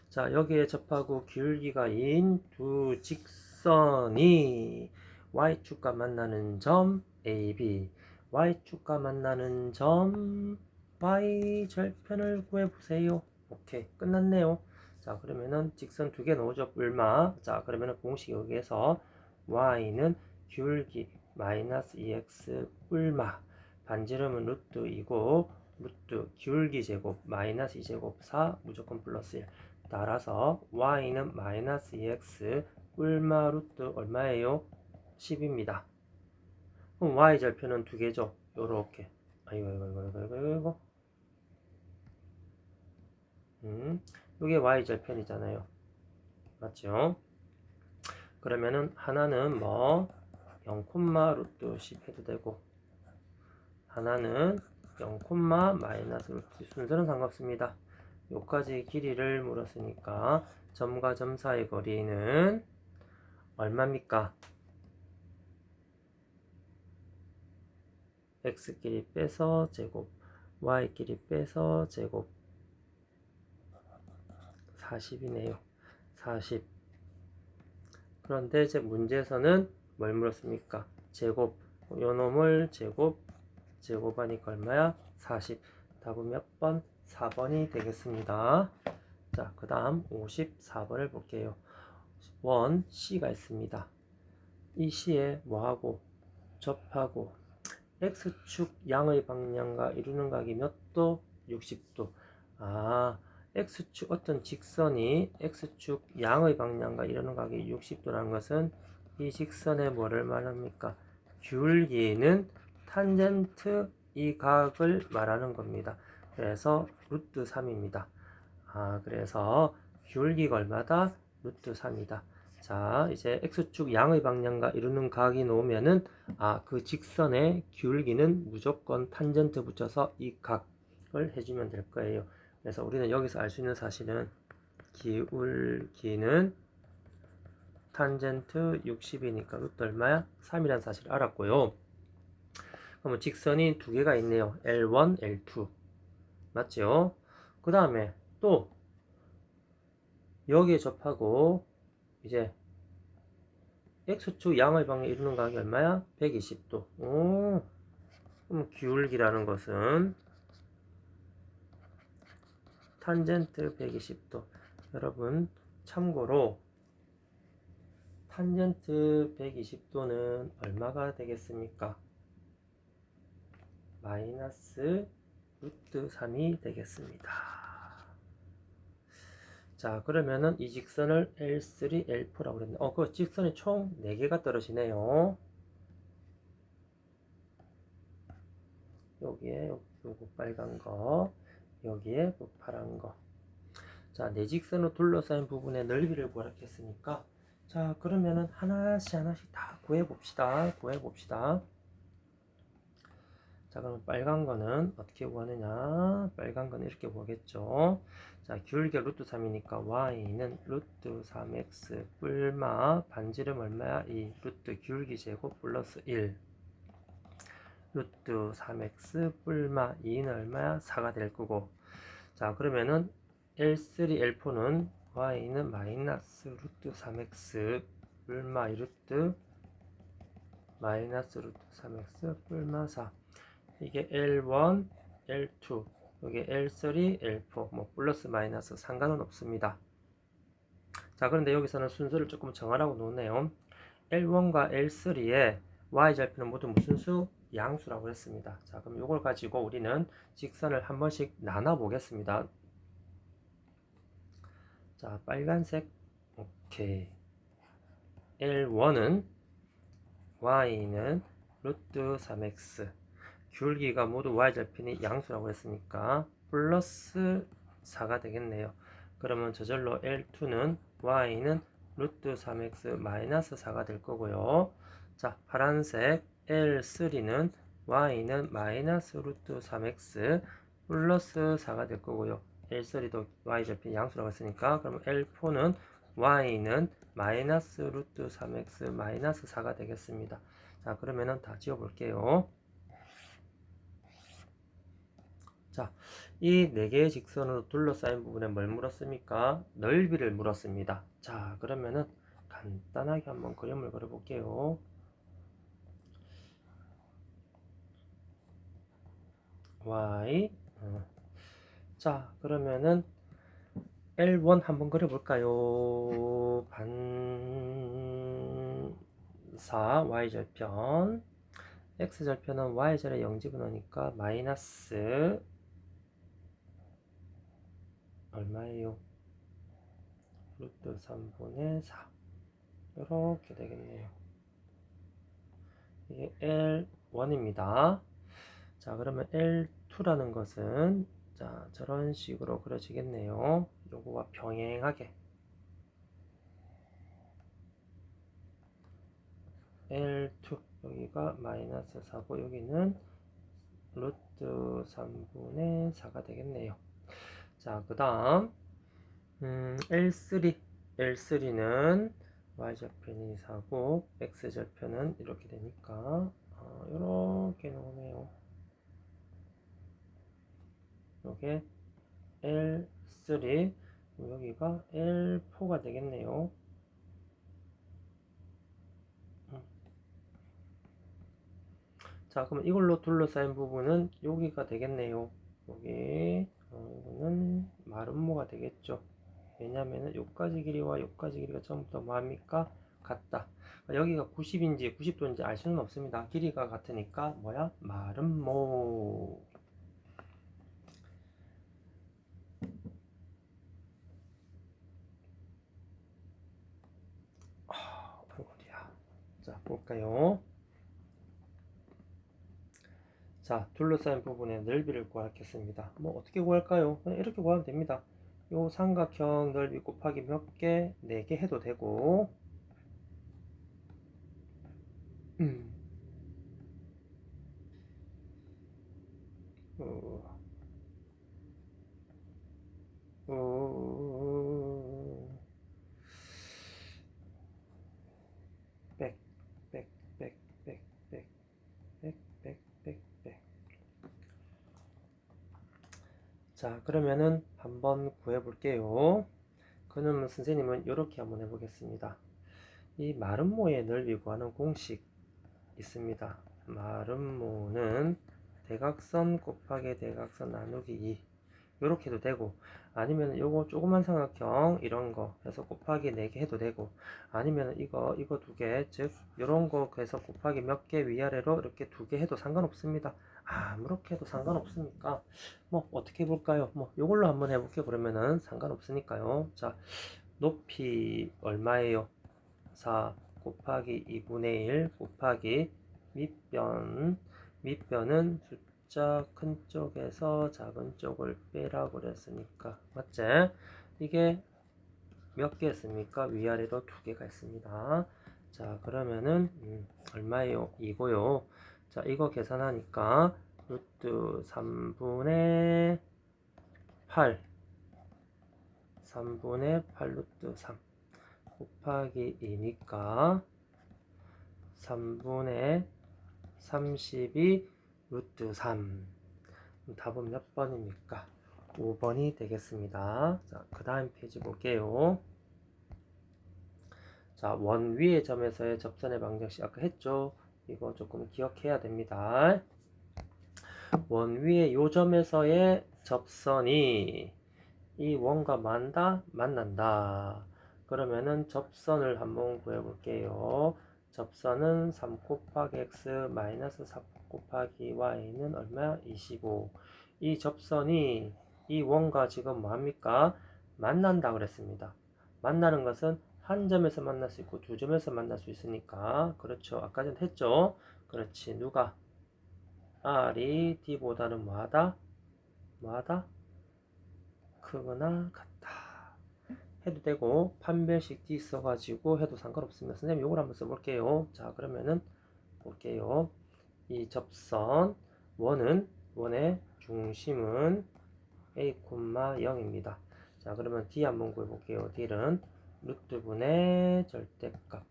자, 여기에 접하고 기울기가 인 두 직선이 y축과 만나는 점 AB y축과 만나는 점 y절편을 구해보세요. 오케이, 끝났네요. 자, 그러면은 직선 두 개 넣어줘. 얼마? 자, 그러면은 공식 여기에서 y는 기울기 마이너스 2x 뿔마 반지름은 루트 2고 루트 기울기 제곱 마이너스 2제곱 4 무조건 플러스 1 따라서 y는 마이너스 2x 뿔마 루트 얼마예요? 10입니다. 그럼 y절편은 두 개죠. 요렇게. 아이고. 요게 y절편이잖아요. 맞죠? 그러면은 하나는 뭐 0, 루트 10 해도 되고, 하나는 0, 마이너스 루트 순서는 상관없습니다. 요까지 길이를 물었으니까 점과 점 사이 거리는 얼마입니까? x끼리 빼서 제곱, y끼리 빼서 제곱, 40이네요. 40. 그런데 제 문제에서는 뭘 물었습니까? 제곱, 요 놈을 제곱하니까 얼마야? 40. 답은 몇 번? 4번이 되겠습니다. 자, 그 다음 54번을 볼게요. 원 C가 있습니다. 이 C에 뭐하고 접하고 X축 양의 방향과 이루는 각이 몇 도? 60도. 아, X축 어떤 직선이 X축 양의 방향과 이루는 각이 60도라는 것은 이 직선의 뭐를 말합니까? 기울기는 탄젠트 이 각을 말하는 겁니다. 그래서 루트 3입니다. 아, 그래서 기울기가 얼마다? 루트 3이다. 자, 이제 X축 양의 방향과 이루는 각이 나오면은 그 직선의 기울기는 무조건 탄젠트 붙여서 이 각을 해주면 될 거예요. 그래서 우리는 여기서 알 수 있는 사실은 기울기는 탄젠트 60이니까 루트 얼마야? 3이라는 사실을 알았고요. 그러면 직선이 두 개가 있네요. L1, L2. 맞죠? 그 다음에 또 여기에 접하고 이제 X축 양의 방향 이루는 각이 얼마야? 120도. 그럼 기울기라는 것은 탄젠트 120도. 여러분 참고로 탄젠트 120도는 얼마가 되겠습니까? 마이너스 루트 3이 되겠습니다. 자, 그러면은 이 직선을 L3, L4라고 그랬네. 그 직선이 총 4개가 떨어지네요. 여기에 요거 빨간 거, 여기에 파란 거. 자, 네 직선으로 둘러싸인 부분의 넓이를 구하겠으니까, 자, 그러면은 하나씩 다 구해봅시다. 자, 그럼 빨간 거는 어떻게 구하느냐? 빨간 거는 이렇게 구하겠죠. 자, 기울기가 루트 3이니까 y는 루트 3x 뿔마 반지름 얼마야? 2 루트 기울기 제곱 플러스 1 루트 3x 뿔마 2는 얼마야? 4가 될 거고. 자, 그러면은 L3, L4는 y는 마이너스 루트 3x 뿔마 2 루트 마이너스 루트 3x 뿔마 4. 이게 L1, L2, 여기 L3, L4, 뭐 플러스 마이너스 상관은 없습니다. 자, 그런데 여기서는 순서를 조금 정하라고 놓네요. L1과 L3의 y절편은 모두 무슨 수? 양수라고 했습니다. 자, 그럼 이걸 가지고 우리는 직선을 한 번씩 나눠 보겠습니다. 자, 빨간색. 오케이. L1은 y는 루트 3x, 기울기가 모두 y절편이 양수라고 했으니까 플러스 4가 되겠네요. 그러면 저절로 L2는 y는 루트 3x 마이너스 4가 될 거고요. 자, 파란색 L3는 y는 마이너스 루트 3x 플러스 4가 될 거고요. L3도 y절편 양수라고 했으니까 그럼 L4는 y는 마이너스 루트 3x 마이너스 4가 되겠습니다. 자, 그러면은 다 지워 볼게요. 자, 이 4개의 직선으로 둘러싸인 부분에 뭘 물었습니까? 넓이를 물었습니다. 자, 그러면은 간단하게 한번 그림을 그려볼게요. y. 자, 그러면은 L1 한번 그려볼까요? 반사 y절편. x절편은 y절에 0집어넣으니까 마이너스 얼마예요? 루트 3분의 4 이렇게 되겠네요. 이게 L1입니다. 자, 그러면 L2라는 것은 자, 저런 식으로 그려지겠네요. 요거와 병행하게 L2 여기가 마이너스 4고 여기는 루트 3분의 4가 되겠네요. 자, 그 다음 L3는 y절편이 4고 x절편은 이렇게 되니까 이렇게 나오네요. 요게 L3 여기가 L4가 되겠네요. 자, 그럼 이걸로 둘러싸인 부분은 여기가 되겠네요. 여기 이거는 마름모가 되겠죠. 왜냐면은 요까지 길이와 요까지 길이가 전부 다 뭐합니까? 같다. 여기가 90인지 90도인지 알 수는 없습니다. 길이가 같으니까 뭐야? 마름모. 어디야? 자, 볼까요? 자, 둘러싸인 부분의 넓이를 구하겠습니다. 뭐 어떻게 구할까요? 그냥 이렇게 구하면 됩니다. 요 삼각형 넓이 곱하기 몇 개? 4개 해도 되고 어, 어, 백, 백, 백, 백, 백, 백, 백, 백, 백. 자, 그러면은 한번 구해볼게요. 그러면 선생님은 이렇게 한번 해보겠습니다. 이 마름모의 넓이 구하는 공식 있습니다. 마름모는 대각선 곱하기 대각선 나누기 2 이렇게 해도 되고 아니면 요거 조그만 삼각형 이런 거 해서 곱하기 4개 해도 되고 아니면 이거 두 개 즉 요런 거 해서 곱하기 몇 개 위아래로 이렇게 2개 해도 상관없습니다. 아무렇게 해도 상관없으니까 뭐 어떻게 해볼까요? 뭐 요걸로 한번 해볼게요. 그러면은 상관없으니까요. 자, 높이 얼마예요? 4 곱하기 2분의 1 곱하기 밑변은 숫자 큰 쪽에서 작은 쪽을 빼라고 그랬으니까 맞지? 이게 몇 개였습니까? 위아래로 2개가 있습니다. 자, 그러면은 얼마예요? 이고요. 자, 이거 계산하니까 루트 3분의 8 루트 3 곱하기 2니까 3분의 32 루트 3 답은 몇 번입니까? 5번이 되겠습니다. 자, 그 다음 페이지 볼게요. 자, 원 위의 점에서의 접선의 방정식 아까 했죠? 이거 조금 기억해야 됩니다. 원 위의 요 점에서의 접선이 이 원과 만난다. 그러면은 접선을 한번 구해볼게요. 접선은 3 곱하기 x 마이너스 4 곱하기 y는 얼마? 25. 이 접선이 이 원과 지금 뭐합니까? 만난다 그랬습니다. 만나는 것은 한 점에서 만날 수 있고 두 점에서 만날 수 있으니까 그렇죠. 아까 전 했죠. 그렇지. 누가? r이 d보다는 뭐하다? 크거나 같다. 해도 되고 판별식 D 써가지고 해도 상관없습니다. 선생님 요걸 한번 써볼게요. 자, 그러면은 볼게요. 이 접선 원의 중심은 A, 0입니다. 자, 그러면 D 한번 구해볼게요. D는 루트분의 절대값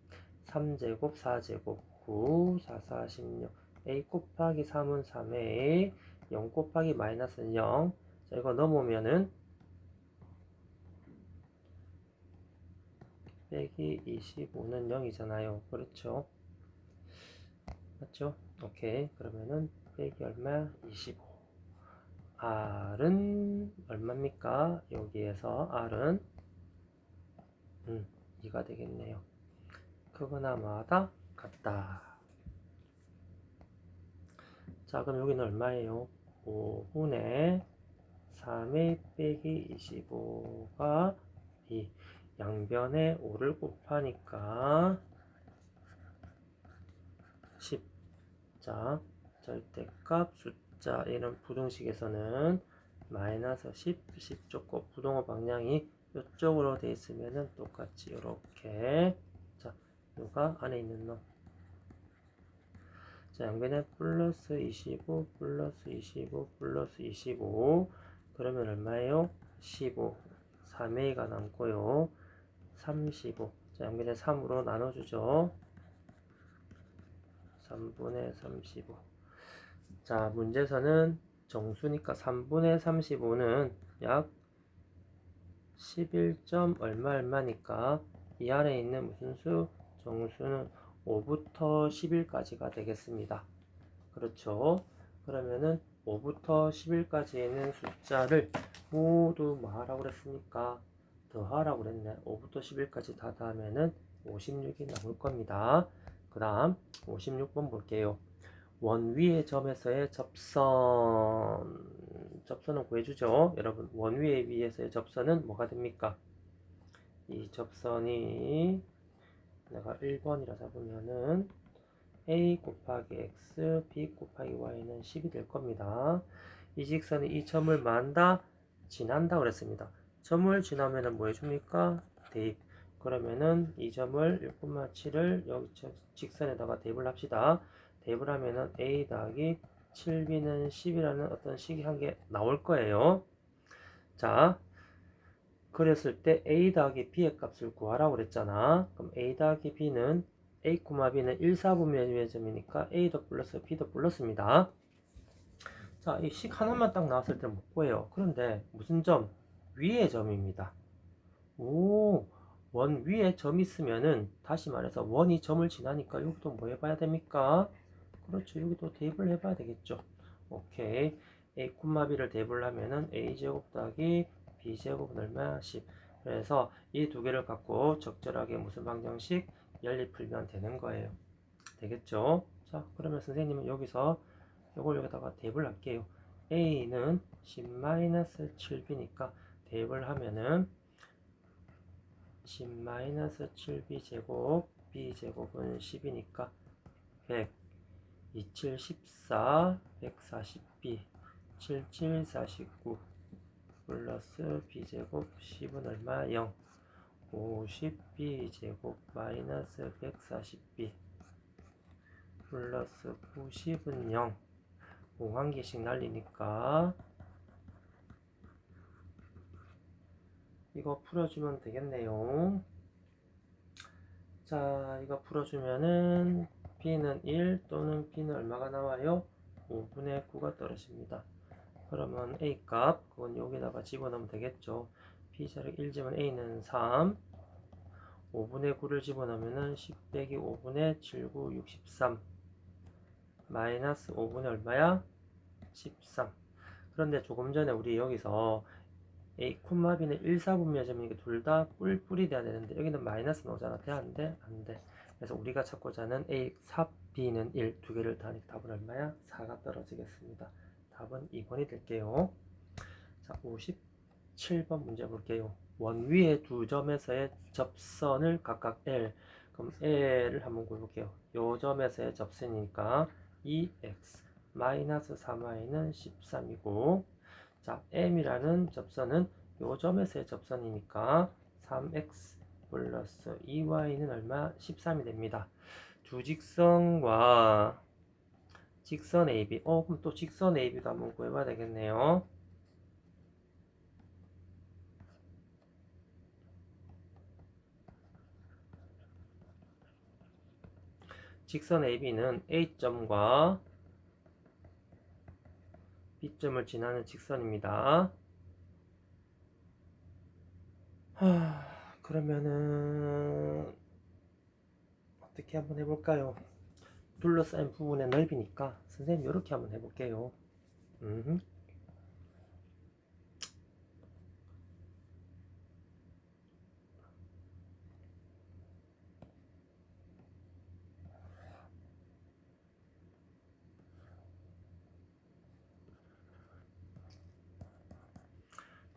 3제곱 4제곱 9 4 4 16 A 곱하기 3은 3A 0 곱하기 마이너스는 0. 자, 이거 넘으면은 빼기 25는 0이잖아요. 그렇죠? 맞죠? 오케이. 그러면은 빼기 얼마? 25. R은 얼마입니까? 여기에서 R은 2가 되겠네요. 크거나 마다 같다. 자, 그럼 여기는 얼마예요? 5분의 3의 빼기 25가 2. 양변에 5를 곱하니까 10. 자, 절대값 숫자 이런 부등식에서는 마이너스 10, 10쪽 부동호 방향이 이쪽으로 돼 있으면은 똑같이 이렇게 자, 누가 안에 있는 놈 자, 양변에 플러스 25 플러스 25 플러스 25 그러면 얼마예요? 15 3a가 남고요. 35 자, 양변에 3으로 나눠주죠. 3분의 35 자, 문제에서는 정수니까 3분의 35는 약 11점 얼마니까 이 안에 있는 무슨 수? 정수는 5부터 11까지가 되겠습니다. 그렇죠? 그러면은 5부터 11까지에 있는 숫자를 모두 뭐 하라고 그랬습니까? 더하라고 그랬네. 5부터 11까지 다 더하면은 56이 나올 겁니다. 그 다음 56번 볼게요. 원 위의 점에서의 접선을 구해주죠. 여러분 원 위에서의 접선은 뭐가 됩니까? 이 접선이 내가 1번이라 잡으면은 a 곱하기 x, b 곱하기 y는 10이 될 겁니다. 이 직선이 이 점을 만다 지난다 그랬습니다. 점을 지나면은 뭐 해줍니까? 대입. 그러면은 이 점을 1,7을 여기 직선에다가 대입을 합시다. 대입을 하면은 a 더하기 7b는 10이라는 어떤 식이 한 개 나올 거예요. 자, 그랬을 때 a 더하기 b의 값을 구하라고 그랬잖아. 그럼 a 더하기 b는 a, b는 1, 4분면의 점이니까 a도 플러스 b도 플러스입니다. 자, 이 식 하나만 딱 나왔을 때는 못 구해요. 그런데 무슨 점? 위의 점입니다. 오, 원 위에 점 있으면은 다시 말해서 원이 점을 지나니까 여기도 뭐 해봐야 됩니까? 그렇죠. 여기도 대입을 해봐야 되겠죠. 오케이. a, b를 대입을 하면은 a제곱 더하기 b제곱은 얼마야? 10. 그래서 이 두 개를 갖고 적절하게 무슨 방정식 연립 풀면 되는 거예요. 되겠죠? 자, 그러면 선생님은 여기서 이걸 여기다가 대입을 할게요. a는 10-7b니까 대입을 하면은 10-7b 제곱 b제곱은 10이니까 100 27, 14, 140b 77, 49 플러스 b제곱 10은 얼마? 0 50b제곱 마이너스 140b 플러스 90은 0 5한개씩 날리니까 이거 풀어주면 되겠네요. 자, 이거 풀어주면은 b는 1 또는 b는 얼마가 나와요? 5분의 9가 떨어집니다. 그러면 a 값 그건 여기다가 집어넣으면 되겠죠. b자를 1지면 a는 3 5분의 9를 집어넣으면 10 빼기 5분의 7, 9, 63 마이너스 5분의 얼마야? 13 그런데 조금 전에 우리 여기서 a, b는 1, 4분면점이니까 둘 다 뿔뿔이 돼야 되는데 여기는 마이너스 나오잖아. 돼? 안 돼? 안 돼. 그래서 우리가 찾고자 하는 a, 4, b는 1 두 개를 더하니까 답은 얼마야? 4가 떨어지겠습니다. 답은 2번이 될게요. 자, 57번 문제 볼게요. 원 위에 두 점에서의 접선을 각각 L. 그럼 L을 한번 구해볼게요. 요 점에서의 접선이니까 2x 마이너스 3y는 13이고 자, M이라는 접선은 요 점에서의 접선이니까 3x 플러스 2y는 얼마? 13이 됩니다. 두 직선과 직선 AB. 그럼 또 직선 AB도 한번 구해봐야 되겠네요. 직선 AB는 A점과 B점을 지나는 직선입니다. 그러면은 어떻게 한번 해볼까요? 둘러싸인 부분의 넓이니까 선생님 이렇게 한번 해볼게요.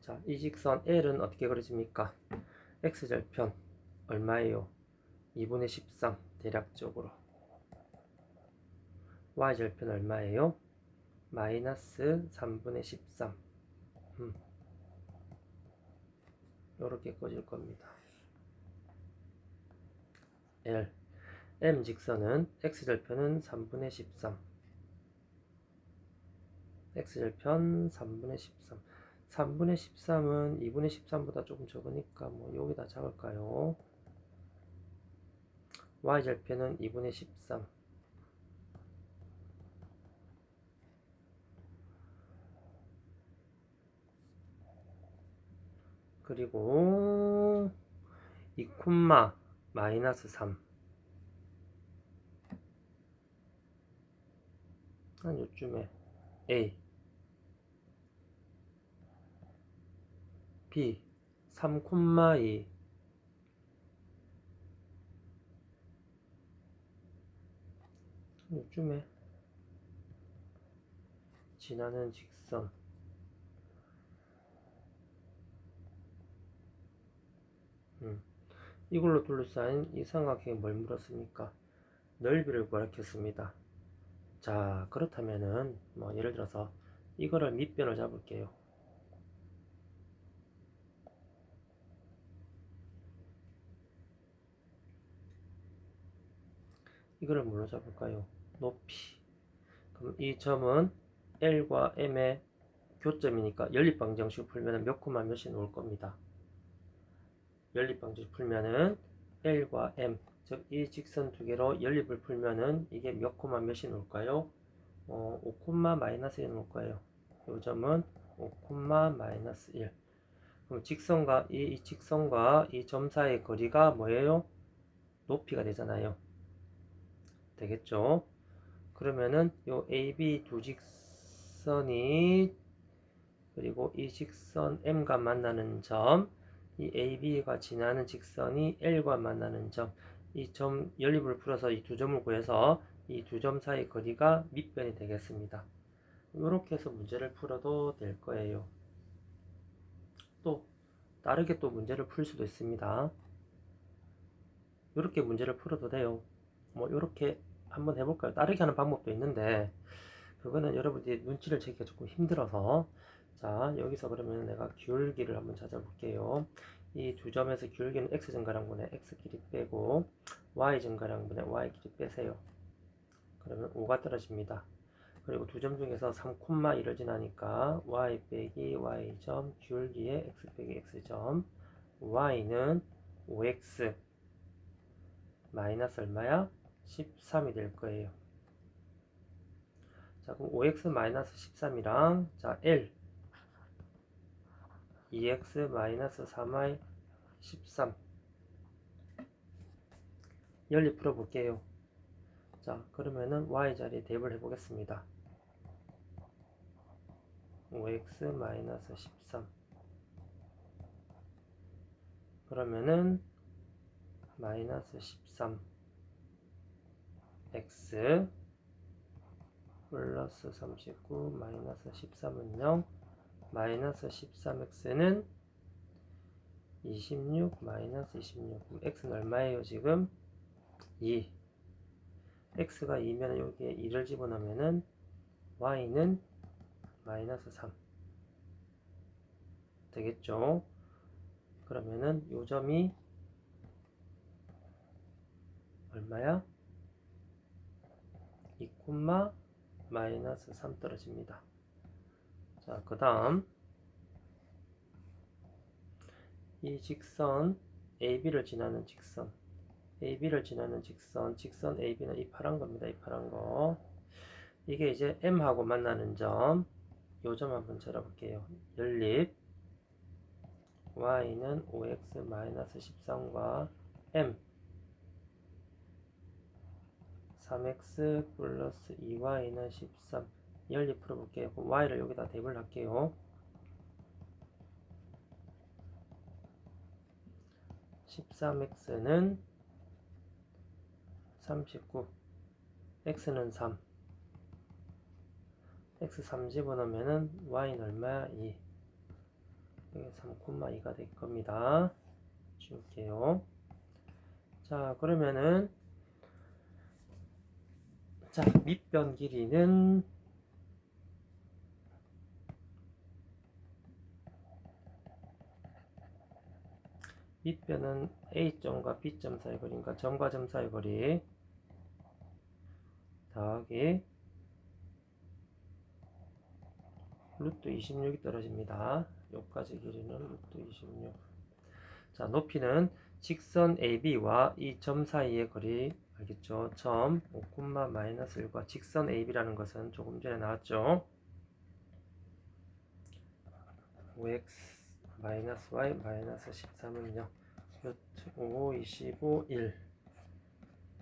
자, 이 직선 L은 어떻게 그려집니까? X절편 얼마예요? 2분의 13 대략적으로. Y절편 얼마예요? 마이너스 3분의 13 요렇게 꺼질 겁니다. L M 직선은 x절편은 3분의 13. x절편 3분의 13. 3분의 13은 2분의 13보다 조금 적으니까 뭐 여기다 적을까요? y절편은 2분의 13. 그리고 2 마이너스 3. 한 요쯤에 A B 3 2 요쯤에 지나는 직선 이걸로 둘러싸인 이 삼각형에 뭘 물었습니까? 넓이를 구하겠습니다. 자, 그렇다면은 뭐 예를 들어서 이거를 밑변을 잡을게요. 이거를 뭘로 잡을까요? 높이. 그럼 이 점은 L과 M의 교점이니까 연립방정식 풀면은 몇 콤마 몇이 나올 겁니다. 연립방정식 풀면은 L과 M, 즉 이 직선 두 개로 연립을 풀면은 이게 몇 콤마 몇이 나올까요? 5 콤마 마이너스 1 나올 거예요. 이 점은 5 콤마 마이너스 1. 그럼 직선과 이 직선과 이 점 사이의 거리가 뭐예요? 높이가 되잖아요. 되겠죠? 그러면은 요 AB 두 직선이 그리고 이 직선 M과 만나는 점, 이 AB가 지나는 직선이 L과 만나는 점, 이 점 연립을 풀어서 이 두 점을 구해서 이 두 점 사이 거리가 밑변이 되겠습니다. 이렇게 해서 문제를 풀어도 될 거예요. 또 다르게 또 문제를 풀 수도 있습니다. 이렇게 문제를 풀어도 돼요. 뭐 이렇게 한번 해볼까요? 다르게 하는 방법도 있는데 그거는 여러분들이 눈치를 채기가 조금 힘들어서 자 여기서 그러면 내가 기울기를 한번 찾아볼게요. 이 두 점에서 기울기는 x 증가량분의 x 길이 빼고 y 증가량분의 y 길이 빼세요. 그러면 5가 떨어집니다. 그리고 두 점 중에서 3,1을 지나니까 y 빼기 y점 기울기에 x 빼기 x점 y는 5x 마이너스 얼마야? 13이 될 거예요. 자, 그럼 5x 마이너스 13이랑 자, L 2x 마이너스 3y 13 연립 풀어볼게요. 자, 그러면은 y 자리에 대입을 해보겠습니다. 5x 마이너스 13 그러면은 마이너스 13 x 플러스 39 마이너스 13은 0 마이너스 13x는 26 마이너스 26 그럼 x는 얼마예요 지금? 2 x가 2면 여기에 2를 집어넣으면은 y는 마이너스 3 되겠죠? 그러면은 요 점이 얼마야? 2, 마이너스 3 떨어집니다. 자, 그 다음 이 직선 AB를 지나는 직선 AB를 지나는 직선 AB는 이 파란 겁니다. 이 파란 거 이게 이제 M하고 만나는 점 요 점 한번 찾아볼게요. 연립 Y는 5x 마이너스 13과 M 3x 플러스 2y는 13 연립 풀어볼게요. 그럼 y를 여기다 대입을 할게요. 13x는 39 x는 3 x 3 집어넣으면은 y는 얼마야? 2 여기 3,2가 될 겁니다. 지울게요. 자 그러면은 자 밑변 길이는 밑변은 A점과 B점 사이 거리니까 점과 점 사이 거리 더하기 루트 26이 떨어집니다. 여기까지 길이는 루트 26. 자, 높이는 직선 AB와 이 점 사이의 거리 알겠죠? 점 5, -1과 직선 AB라는 것은 조금 전에 나왔죠? 5x -y -13은요 루트 5, 25, 1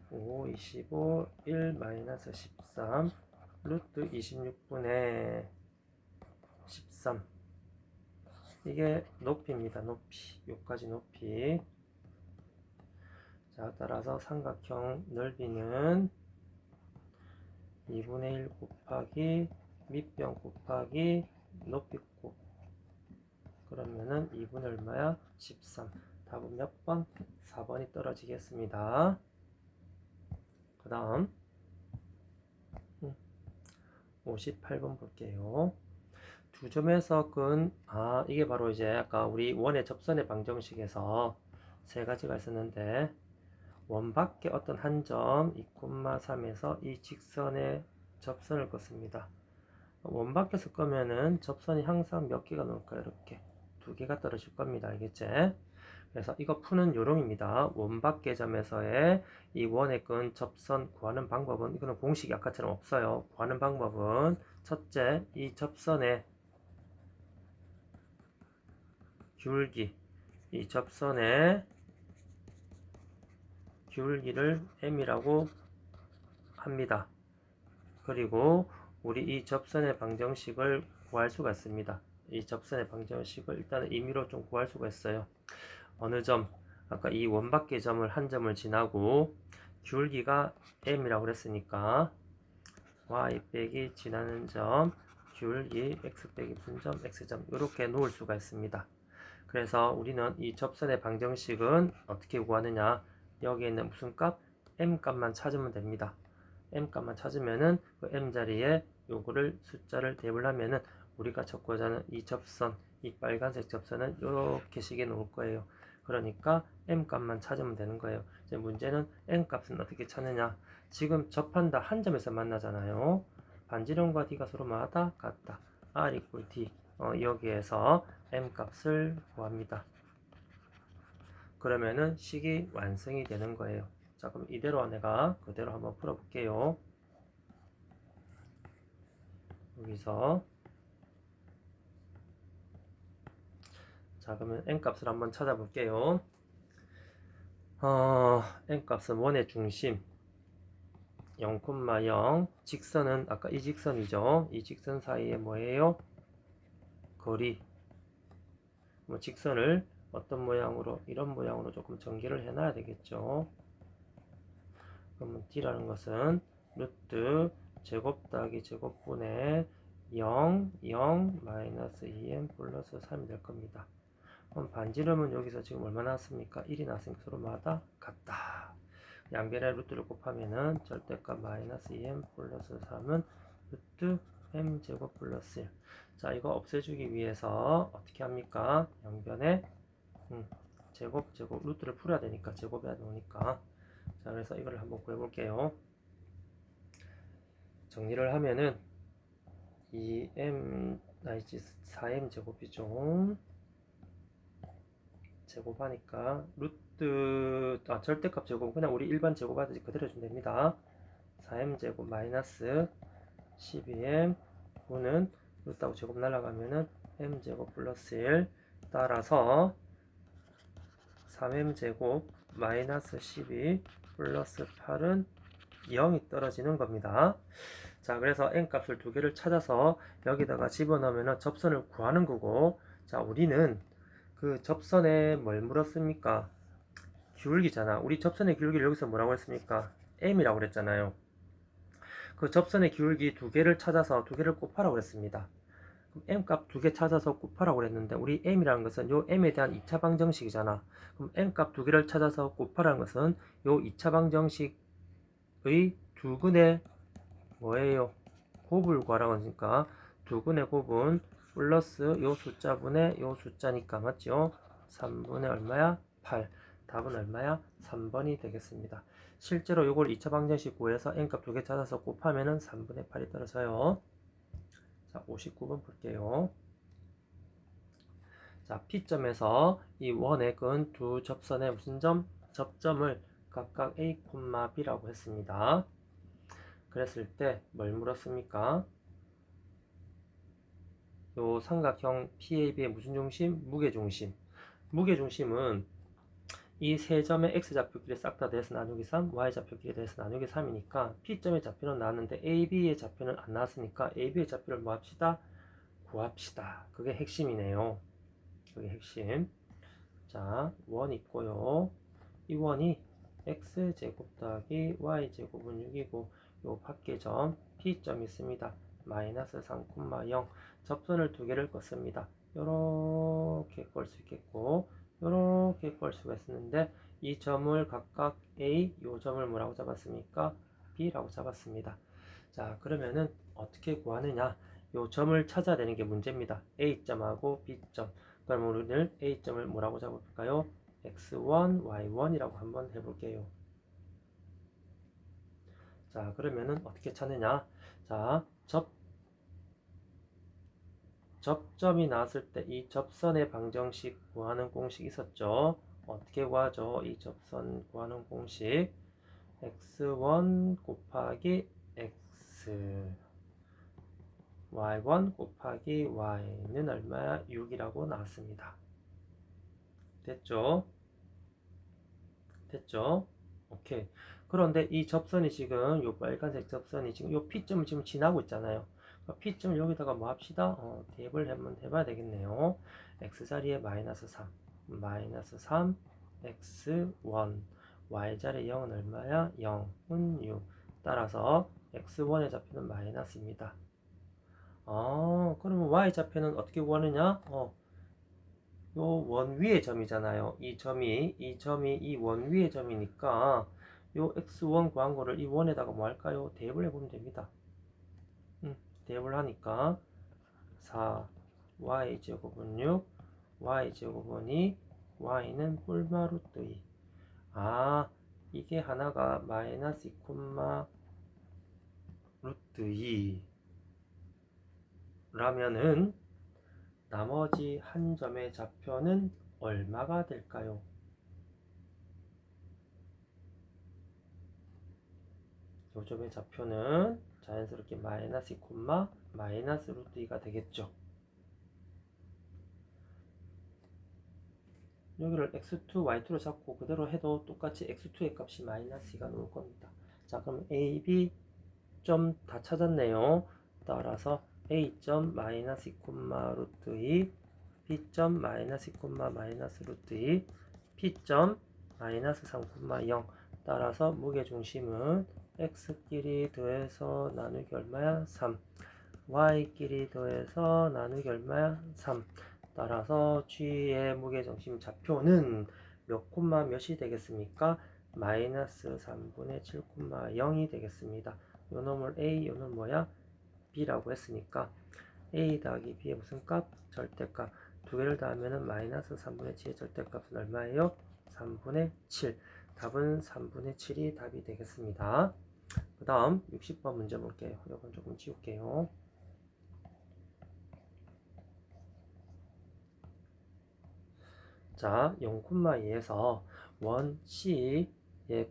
5, 25, 1 -13 루트 26분의 13 이게 높이입니다. 높이. 여기까지 높이. 자, 따라서 삼각형 넓이는 2분의 1 곱하기 밑변 곱하기 높이곱. 그러면은 2분의 얼마야? 13. 답은 몇 번? 4번이 떨어지겠습니다. 그 다음 58번 볼게요. 두 점에서 이게 바로 이제 아까 우리 원의 접선의 방정식에서 세 가지가 있었는데 원 밖에 어떤 한 점 2,3에서 이 직선의 접선을 껐습니다. 원 밖에서 끄면은 접선이 항상 몇 개가 나올까요? 이렇게 두 개가 떨어질 겁니다. 알겠지? 그래서 이거 푸는 요령입니다. 원 밖의 점에서의 이 원의 끈 접선 구하는 방법은 이거는 공식이 아까처럼 없어요. 구하는 방법은 첫째, 이 접선의 기울기, 이 접선의 기울기를 m이라고 합니다. 그리고 우리 이 접선의 방정식을 구할 수가 있습니다. 이 접선의 방정식을 일단은 임의로 좀 구할 수가 있어요. 어느 점, 아까 이 원 밖의 점을 한 점을 지나고 기울기가 m이라고 그랬으니까 y 빼기 지나는 점 기울기 x 빼기 분점 x점 이렇게 놓을 수가 있습니다. 그래서 우리는 이 접선의 방정식은 어떻게 구하느냐, 여기에 있는 무슨 값? m 값만 찾으면 됩니다. m 값만 찾으면은 그 m 자리에 요거를 숫자를 대입을 하면은 우리가 찾고자 하는 이 접선, 이 빨간색 접선은 이렇게 식에 놓을 거예요. 그러니까 m 값만 찾으면 되는 거예요. 이제 문제는 m 값은 어떻게 찾느냐? 지금 접한다 한 점에서 만나잖아요. 반지름과 d가 서로 마다 같다. r equal d. 여기에서 m 값을 구합니다. 그러면은 식이 완성이 되는 거예요. 자, 그럼 이대로 내가 그대로 한번 풀어볼게요. 여기서 자, 그러면 n 값을 한번 찾아볼게요. n 값은 원의 중심 0,0 직선은 아까 이 직선이죠. 이 직선 사이에 뭐예요? 거리. 뭐 직선을 어떤 모양으로, 이런 모양으로 조금 전개를 해놔야 되겠죠. 그러면 d라는 것은 루트 제곱 더하기 제곱분의 0, 0, 마이너스 2m 플러스 3이 될 겁니다. 그럼 반지름은 여기서 지금 얼마 나왔습니까? 1이 나왔으니까 서로마다 같다. 양변의 루트를 곱하면은 절대값 마이너스 2m 플러스 3은 루트 m 제곱 플러스 1. 자, 이거 없애주기 위해서 어떻게 합니까? 양변에 제곱 루트를 풀어야 되니까 제곱해야 되니까. 자, 그래서 이걸 한번 구해볼게요. 정리를 하면은 2m 나이지 4m 제곱이죠. 제곱하니까 루트 절대값 제곱 그냥 우리 일반 제곱하듯이 그대로 해주면 됩니다. 4m 제곱 마이너스 12m 분은 루트하고 제곱 날아가면은 m 제곱 플러스 1 따라서 3m 제곱 마이너스 12 플러스 8은 0이 떨어지는 겁니다. 자, 그래서 n 값을 두 개를 찾아서 여기다가 집어넣으면 접선을 구하는 거고, 자, 우리는 그 접선에 뭘 물었습니까? 기울기잖아. 우리 접선의 기울기를 여기서 뭐라고 했습니까? m이라고 그랬잖아요. 그 접선의 기울기 두 개를 찾아서 두 개를 곱하라고 그랬습니다. m 값 두 개 찾아서 곱하라고 그랬는데 우리 m이라는 것은 요 m에 대한 2차 방정식이잖아. 그럼 m 값 두 개를 찾아서 곱하라는 것은 요 2차 방정식의 두근의 뭐예요? 곱을 구하라고 하니까 두근의 곱은 플러스 요 숫자분의 요 숫자니까 맞죠? 3분의 얼마야? 8. 답은 얼마야? 3번이 되겠습니다. 실제로 이걸 2차 방정식 구해서 n값 2개 찾아서 곱하면은 3분의 8이 떨어져요. 자, 59번 볼게요. 자, P점에서 이 원액은 두 접선의 무슨 점? 접점을 각각 A, B라고 했습니다. 그랬을 때 뭘 물었습니까? 요 삼각형 PAB의 무슨 중심? 무게중심. 무게중심은 이 세 점의 x좌표끼리 싹 다 대해서 나누기 3, y좌표끼리 대해서 나누기 3이니까 P점의 좌표는 나왔는데 AB의 좌표는 안 나왔으니까 AB의 좌표를 뭐 합시다? 구합시다. 그게 핵심이네요. 그게 핵심. 자, 원 있고요. 이 원이 x제곱 더하기 y제곱은 6이고 요 밖에 점 P점이 있습니다. 마이너스 3,0 접선을 두 개를 껐습니다. 요렇게 걸 수 있겠고 요렇게 걸 수가 있었는데 이 점을 각각 A, 요 점을 뭐라고 잡았습니까? B라고 잡았습니다. 자, 그러면은 어떻게 구하느냐? 요 점을 찾아야 되는 게 문제입니다. A점하고 B점. 그럼 우리는 A점을 뭐라고 잡을까요? x1, y1이라고 한번 해볼게요. 자, 그러면은 어떻게 찾느냐? 자, 접점이 나왔을 때 이 접선의 방정식 구하는 공식 있었죠? 어떻게 구하죠? 이 접선 구하는 공식 x1 곱하기 x y1 곱하기 y는 얼마야? 6이라고 나왔습니다. 됐죠? 됐죠? 오케이. 그런데 이 접선이 지금 요 빨간색 접선이 지금 요 P점을 지금 지나고 있잖아요. P점을 여기다가 뭐 합시다? 대입을 한번 해봐야 되겠네요. X자리에 마이너스 3, 마이너스 3, X1, Y자리에 0은 얼마야? 0은 6. 따라서 X1의 좌표는 마이너스입니다. 그러면 Y좌표는 어떻게 구하느냐? 요 원 위의 점이잖아요. 이 점이 이 원 위의 점이니까 요 x1 구한 거를 이 원에다가 뭐 할까요? 대입을 해보면 됩니다. 대입을 하니까 4 y제곱은 6 y제곱은 2 y는 뿔마 루트 2. 이게 하나가 마이너스 2, 루트 2 라면은 나머지 한 점의 좌표는 얼마가 될까요? 요 점의 좌표는 자연스럽게 마이너스 2, 마이너스 루트 2가 되겠죠. 여기를 x2, y2로 잡고 그대로 해도 똑같이 x2의 값이 마이너스 2가 나올 겁니다. 자, 그럼 A, B 점 다 찾았네요. 따라서 A점 마이너스 2, 루트 2, B점 마이너스 2, 마이너스 루트 2, P점 마이너스 3, 0. 따라서 무게중심은 x끼리 더해서 나누기 얼마야? 3. y끼리 더해서 나누기 얼마야? 3. 따라서 G의 무게중심 좌표는 몇 콤마 몇이 되겠습니까? 마이너스 3분의 7, 0이 되겠습니다. 요 놈을 A, 요 놈 뭐야? B라고 했으니까 A 더하기 B의 무슨 값? 절대값. 두 개를 더하면 마이너스 3분의 7의 절대값은 얼마예요? 3분의 7. 답은 3분의 7이 답이 되겠습니다. 그 다음 60번 문제 볼게요. 이건 조금 지울게요. 자, 0,2에서 원 C의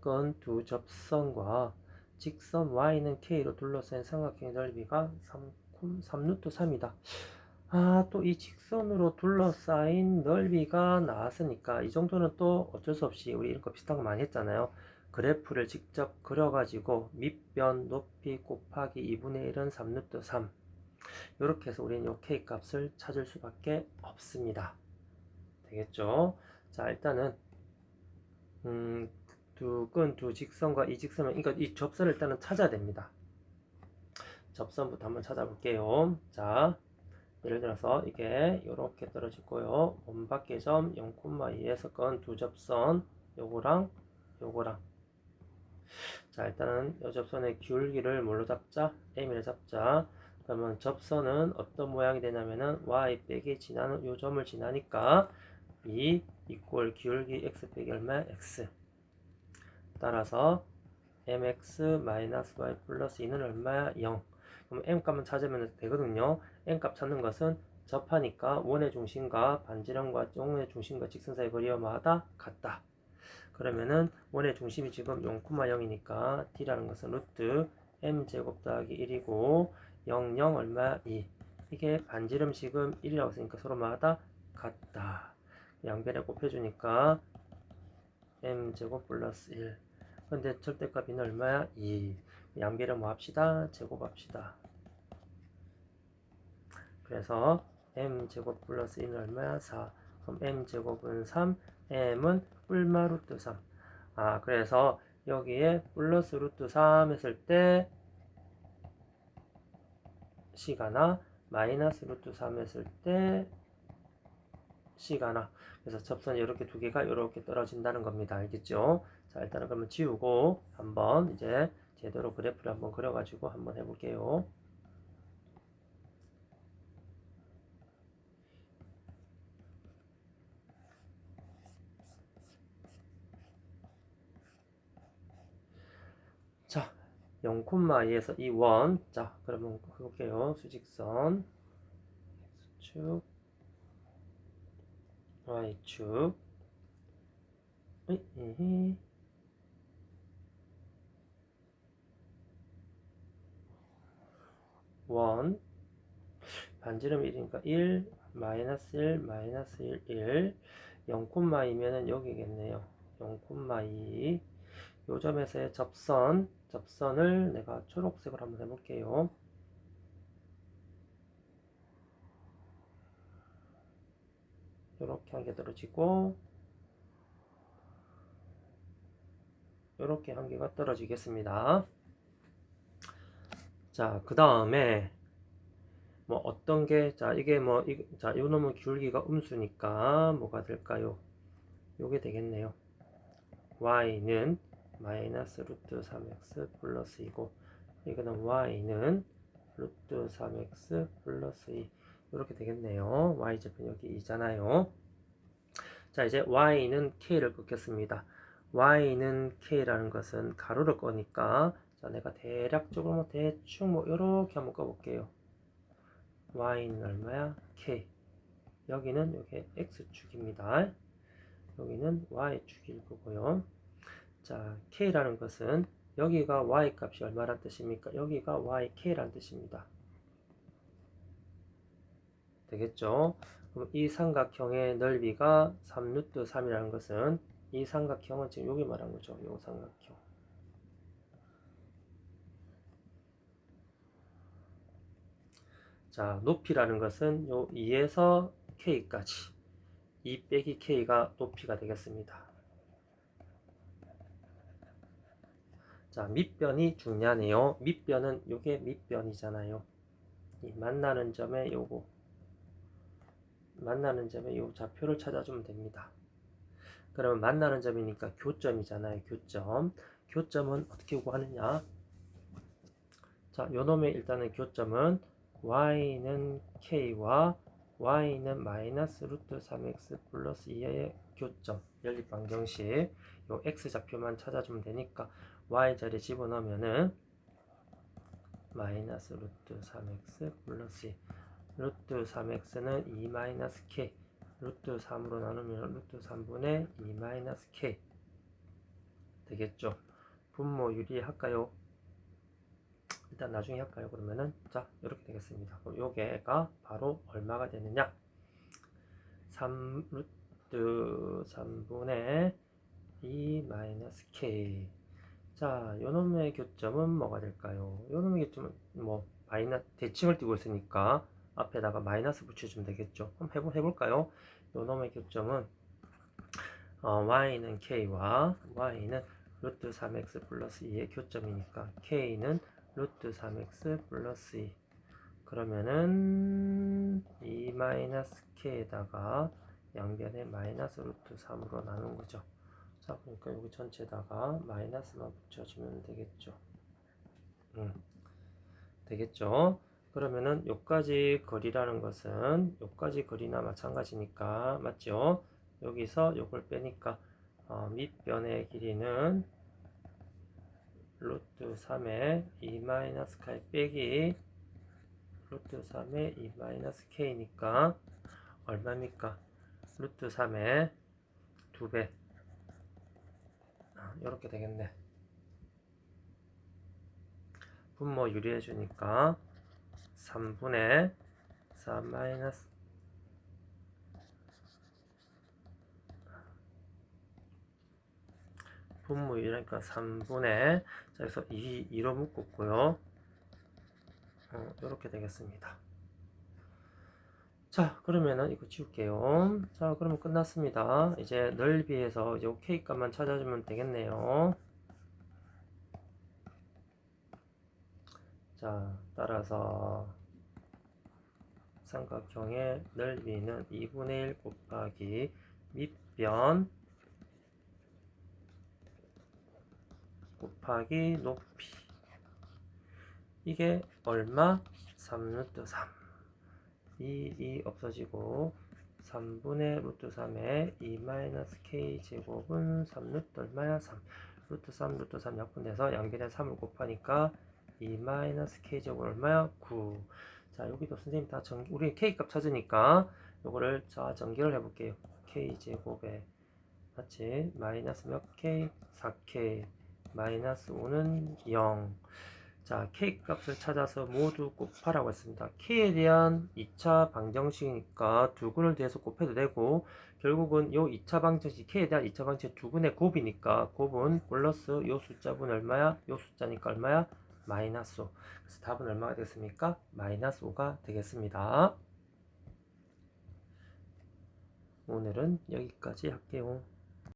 건 두 접선과 직선 Y는 K로 둘러싼 삼각형의 넓이가 3루트 3이다. 또 이 직선으로 둘러싸인 넓이가 나왔으니까 이 정도는 또 어쩔 수 없이 우리 이런 거 비슷한 거 많이 했잖아요. 그래프를 직접 그려가지고 밑변 높이 곱하기 2분의 1은 3루트 3 이렇게 해서 우리는 이 K 값을 찾을 수밖에 없습니다. 되겠죠? 자, 일단은 두 직선과 이 직선은 그러니까 이 접선을 일단은 찾아야 됩니다. 접선부터 한번 찾아볼게요. 자, 예를 들어서 이게 이렇게 떨어지고요. 원밖의 점 0,2에서 건 두 접선 요거랑 요거랑. 자, 일단은 이 접선의 기울기를 뭘로 잡자? M이라 잡자. 그러면 접선은 어떤 모양이 되냐면은 Y 빼기 지나는 요 점을 지나니까 이 이꼴 기울기 X 빼기 얼마야? X. 따라서 mx 마이너스 y 플러스 2는 얼마야? 0. 그럼 m 값만 찾으면 되거든요. m 값 찾는 것은 접하니까 원의 중심과 반지름과 원의 중심과 직선 사이 거리와 마다 같다. 그러면은 원의 중심이 지금 0,0이니까 d라는 것은 루트 m제곱 더하기 1이고 0, 0 얼마? 2. 이게 반지름 지금 1이라고 했으니까 서로마다 같다. 양변에 곱해주니까 m제곱 플러스 1. 근데 절대값이 얼마야? 2. 양변에 뭐 합시다? 제곱합시다. 그래서 m제곱 플러스 1은 얼마야? 4. 그럼 m제곱은 3, m은 뿔마 루트 3. 그래서 여기에 플러스 루트 3 했을 때 C가나 마이너스 루트 3 했을 때 C가나. 그래서 접선이 이렇게 두 개가 이렇게 떨어진다는 겁니다. 알겠죠? 자, 일단은 그러면 지우고 한번 이제 제대로 그래프를 한번 그려가지고 한번 해볼게요. 자, 0,2에서 이 원. 자, 그러면 해볼게요. 수직선 X축, Y축. 원. 반지름 1이니까 1, 마이너스 1, 마이너스 1, 1. 0,2면은 여기겠네요. 0,2. 요 점에서의 접선을 내가 초록색으로 한번 해볼게요. 요렇게 한 개 떨어지고 요렇게 한 개가 떨어지겠습니다. 자, 그 다음에 뭐 어떤 게, 자, 이게 뭐, 자, 요 놈은 기울기가 음수니까 뭐가 될까요? 요게 되겠네요. y는 마이너스 루트 3x 플러스 2고, 이거는 y는 루트 3x 플러스 2. 이렇게 되겠네요. y제편 여기 2잖아요. 자, 이제 y는 k를 긋겠습니다. y는 k라는 것은 가로를 꺼니까, 자, 내가 대략적으로 뭐 대충 뭐 이렇게 한번 꺼볼게요. y는 얼마야? k. 여기는 여기 x축입니다. 여기는 y축일 거고요. 자, k라는 것은 여기가 y 값이 얼마란 뜻입니까? 여기가 yK란 뜻입니다. 되겠죠? 그럼 이 삼각형의 넓이가 3루트 3이라는 것은 이 삼각형은 지금 여기 말한 거죠. 이 삼각형. 자, 높이라는 것은 요 2에서 k까지 2 빼기 k가 높이가 되겠습니다. 자, 밑변이 중요하네요. 밑변은 요게 밑변이잖아요. 이 만나는 점에 요거 만나는 점에 요 좌표를 찾아주면 됩니다. 그러면 만나는 점이니까 교점이잖아요. 교점. 교점은 어떻게 구하느냐? 자, 요놈의 일단은 교점은 y는 k와 y는 마이너스 루트 3x 플러스 2의 교점 연립방정식 요 x좌표만 찾아주면 되니까 y자리에 집어넣으면은 마이너스 루트 3x 플러스 2 루트 3x는 2 마이너스 k 루트 3으로 나누면 루트 3분의 2 마이너스 k 되겠죠. 분모 유리할까요? 일단 나중에 할까요? 그러면은 자 이렇게 되겠습니다. 그럼 요게가 바로 얼마가 되느냐? 3 루트 3분의 2 마이너스 k. 자, 요놈의 교점은 뭐가 될까요? 요놈의 교점은 뭐 대칭을 띄고 있으니까 앞에다가 마이너스 붙여주면 되겠죠. 한번 해볼까요? 요놈의 교점은 y는 k와 y는 루트 3x 플러스 2의 교점이니까 k는 루트 3x 플러스 2. 그러면은 2 마이너스 k에다가 양변에 마이너스 루트 3으로 나눈 거죠. 자, 그러니까 여기 전체에다가 마이너스만 붙여주면 되겠죠. 되겠죠. 그러면은 요까지 거리라는 것은 요까지 거리나 마찬가지니까 맞죠? 여기서 요걸 빼니까 밑변의 길이는 루트 3의 2 마이너스 k 빼기 루트 3의 2 마이너스 k니까 얼마입니까? 루트 3의 2배. 이렇게 되겠네. 분모 유리해주니까 3분의 4 마이너스 분모 유리하니까 3분의 자 여기서 2로 묶었고요. 이렇게 되겠습니다. 자 그러면은 이거 지울게요. 자 그러면 끝났습니다. 이제 넓이에서 이제 OK 값만 찾아주면 되겠네요. 자 따라서 삼각형의 넓이는 2분의 1 곱하기 밑변 곱하기 높이 이게 얼마? 3루트 3 2 없어지고 3분의 루트 3의 2 마이너스 k 제곱은 3루트 얼마야? 3 루트 3 루트 3 약분돼서 양변에 3을 곱하니까 2 마이너스 k 제곱 얼마야? 9. 자 여기도 선생님 다 우리 k 값 찾으니까 요거를 자 전개를 해볼게요. k 제곱에 맞지? 마이너스 몇 k? 4k 마이너스 5는 0. 자, k 값을 찾아서 모두 곱하라고 했습니다. k에 대한 2차 방정식이니까 두 근을 대해서 곱해도 되고 결국은 요 2차 방정식 k에 대한 2차 방정식 두 근의 곱이니까 곱은 플러스 요 숫자분 얼마야? 요 숫자니까 얼마야? 마이너스 5. 그래서 답은 얼마가 되겠습니까? 마이너스 5가 되겠습니다. 오늘은 여기까지 할게요.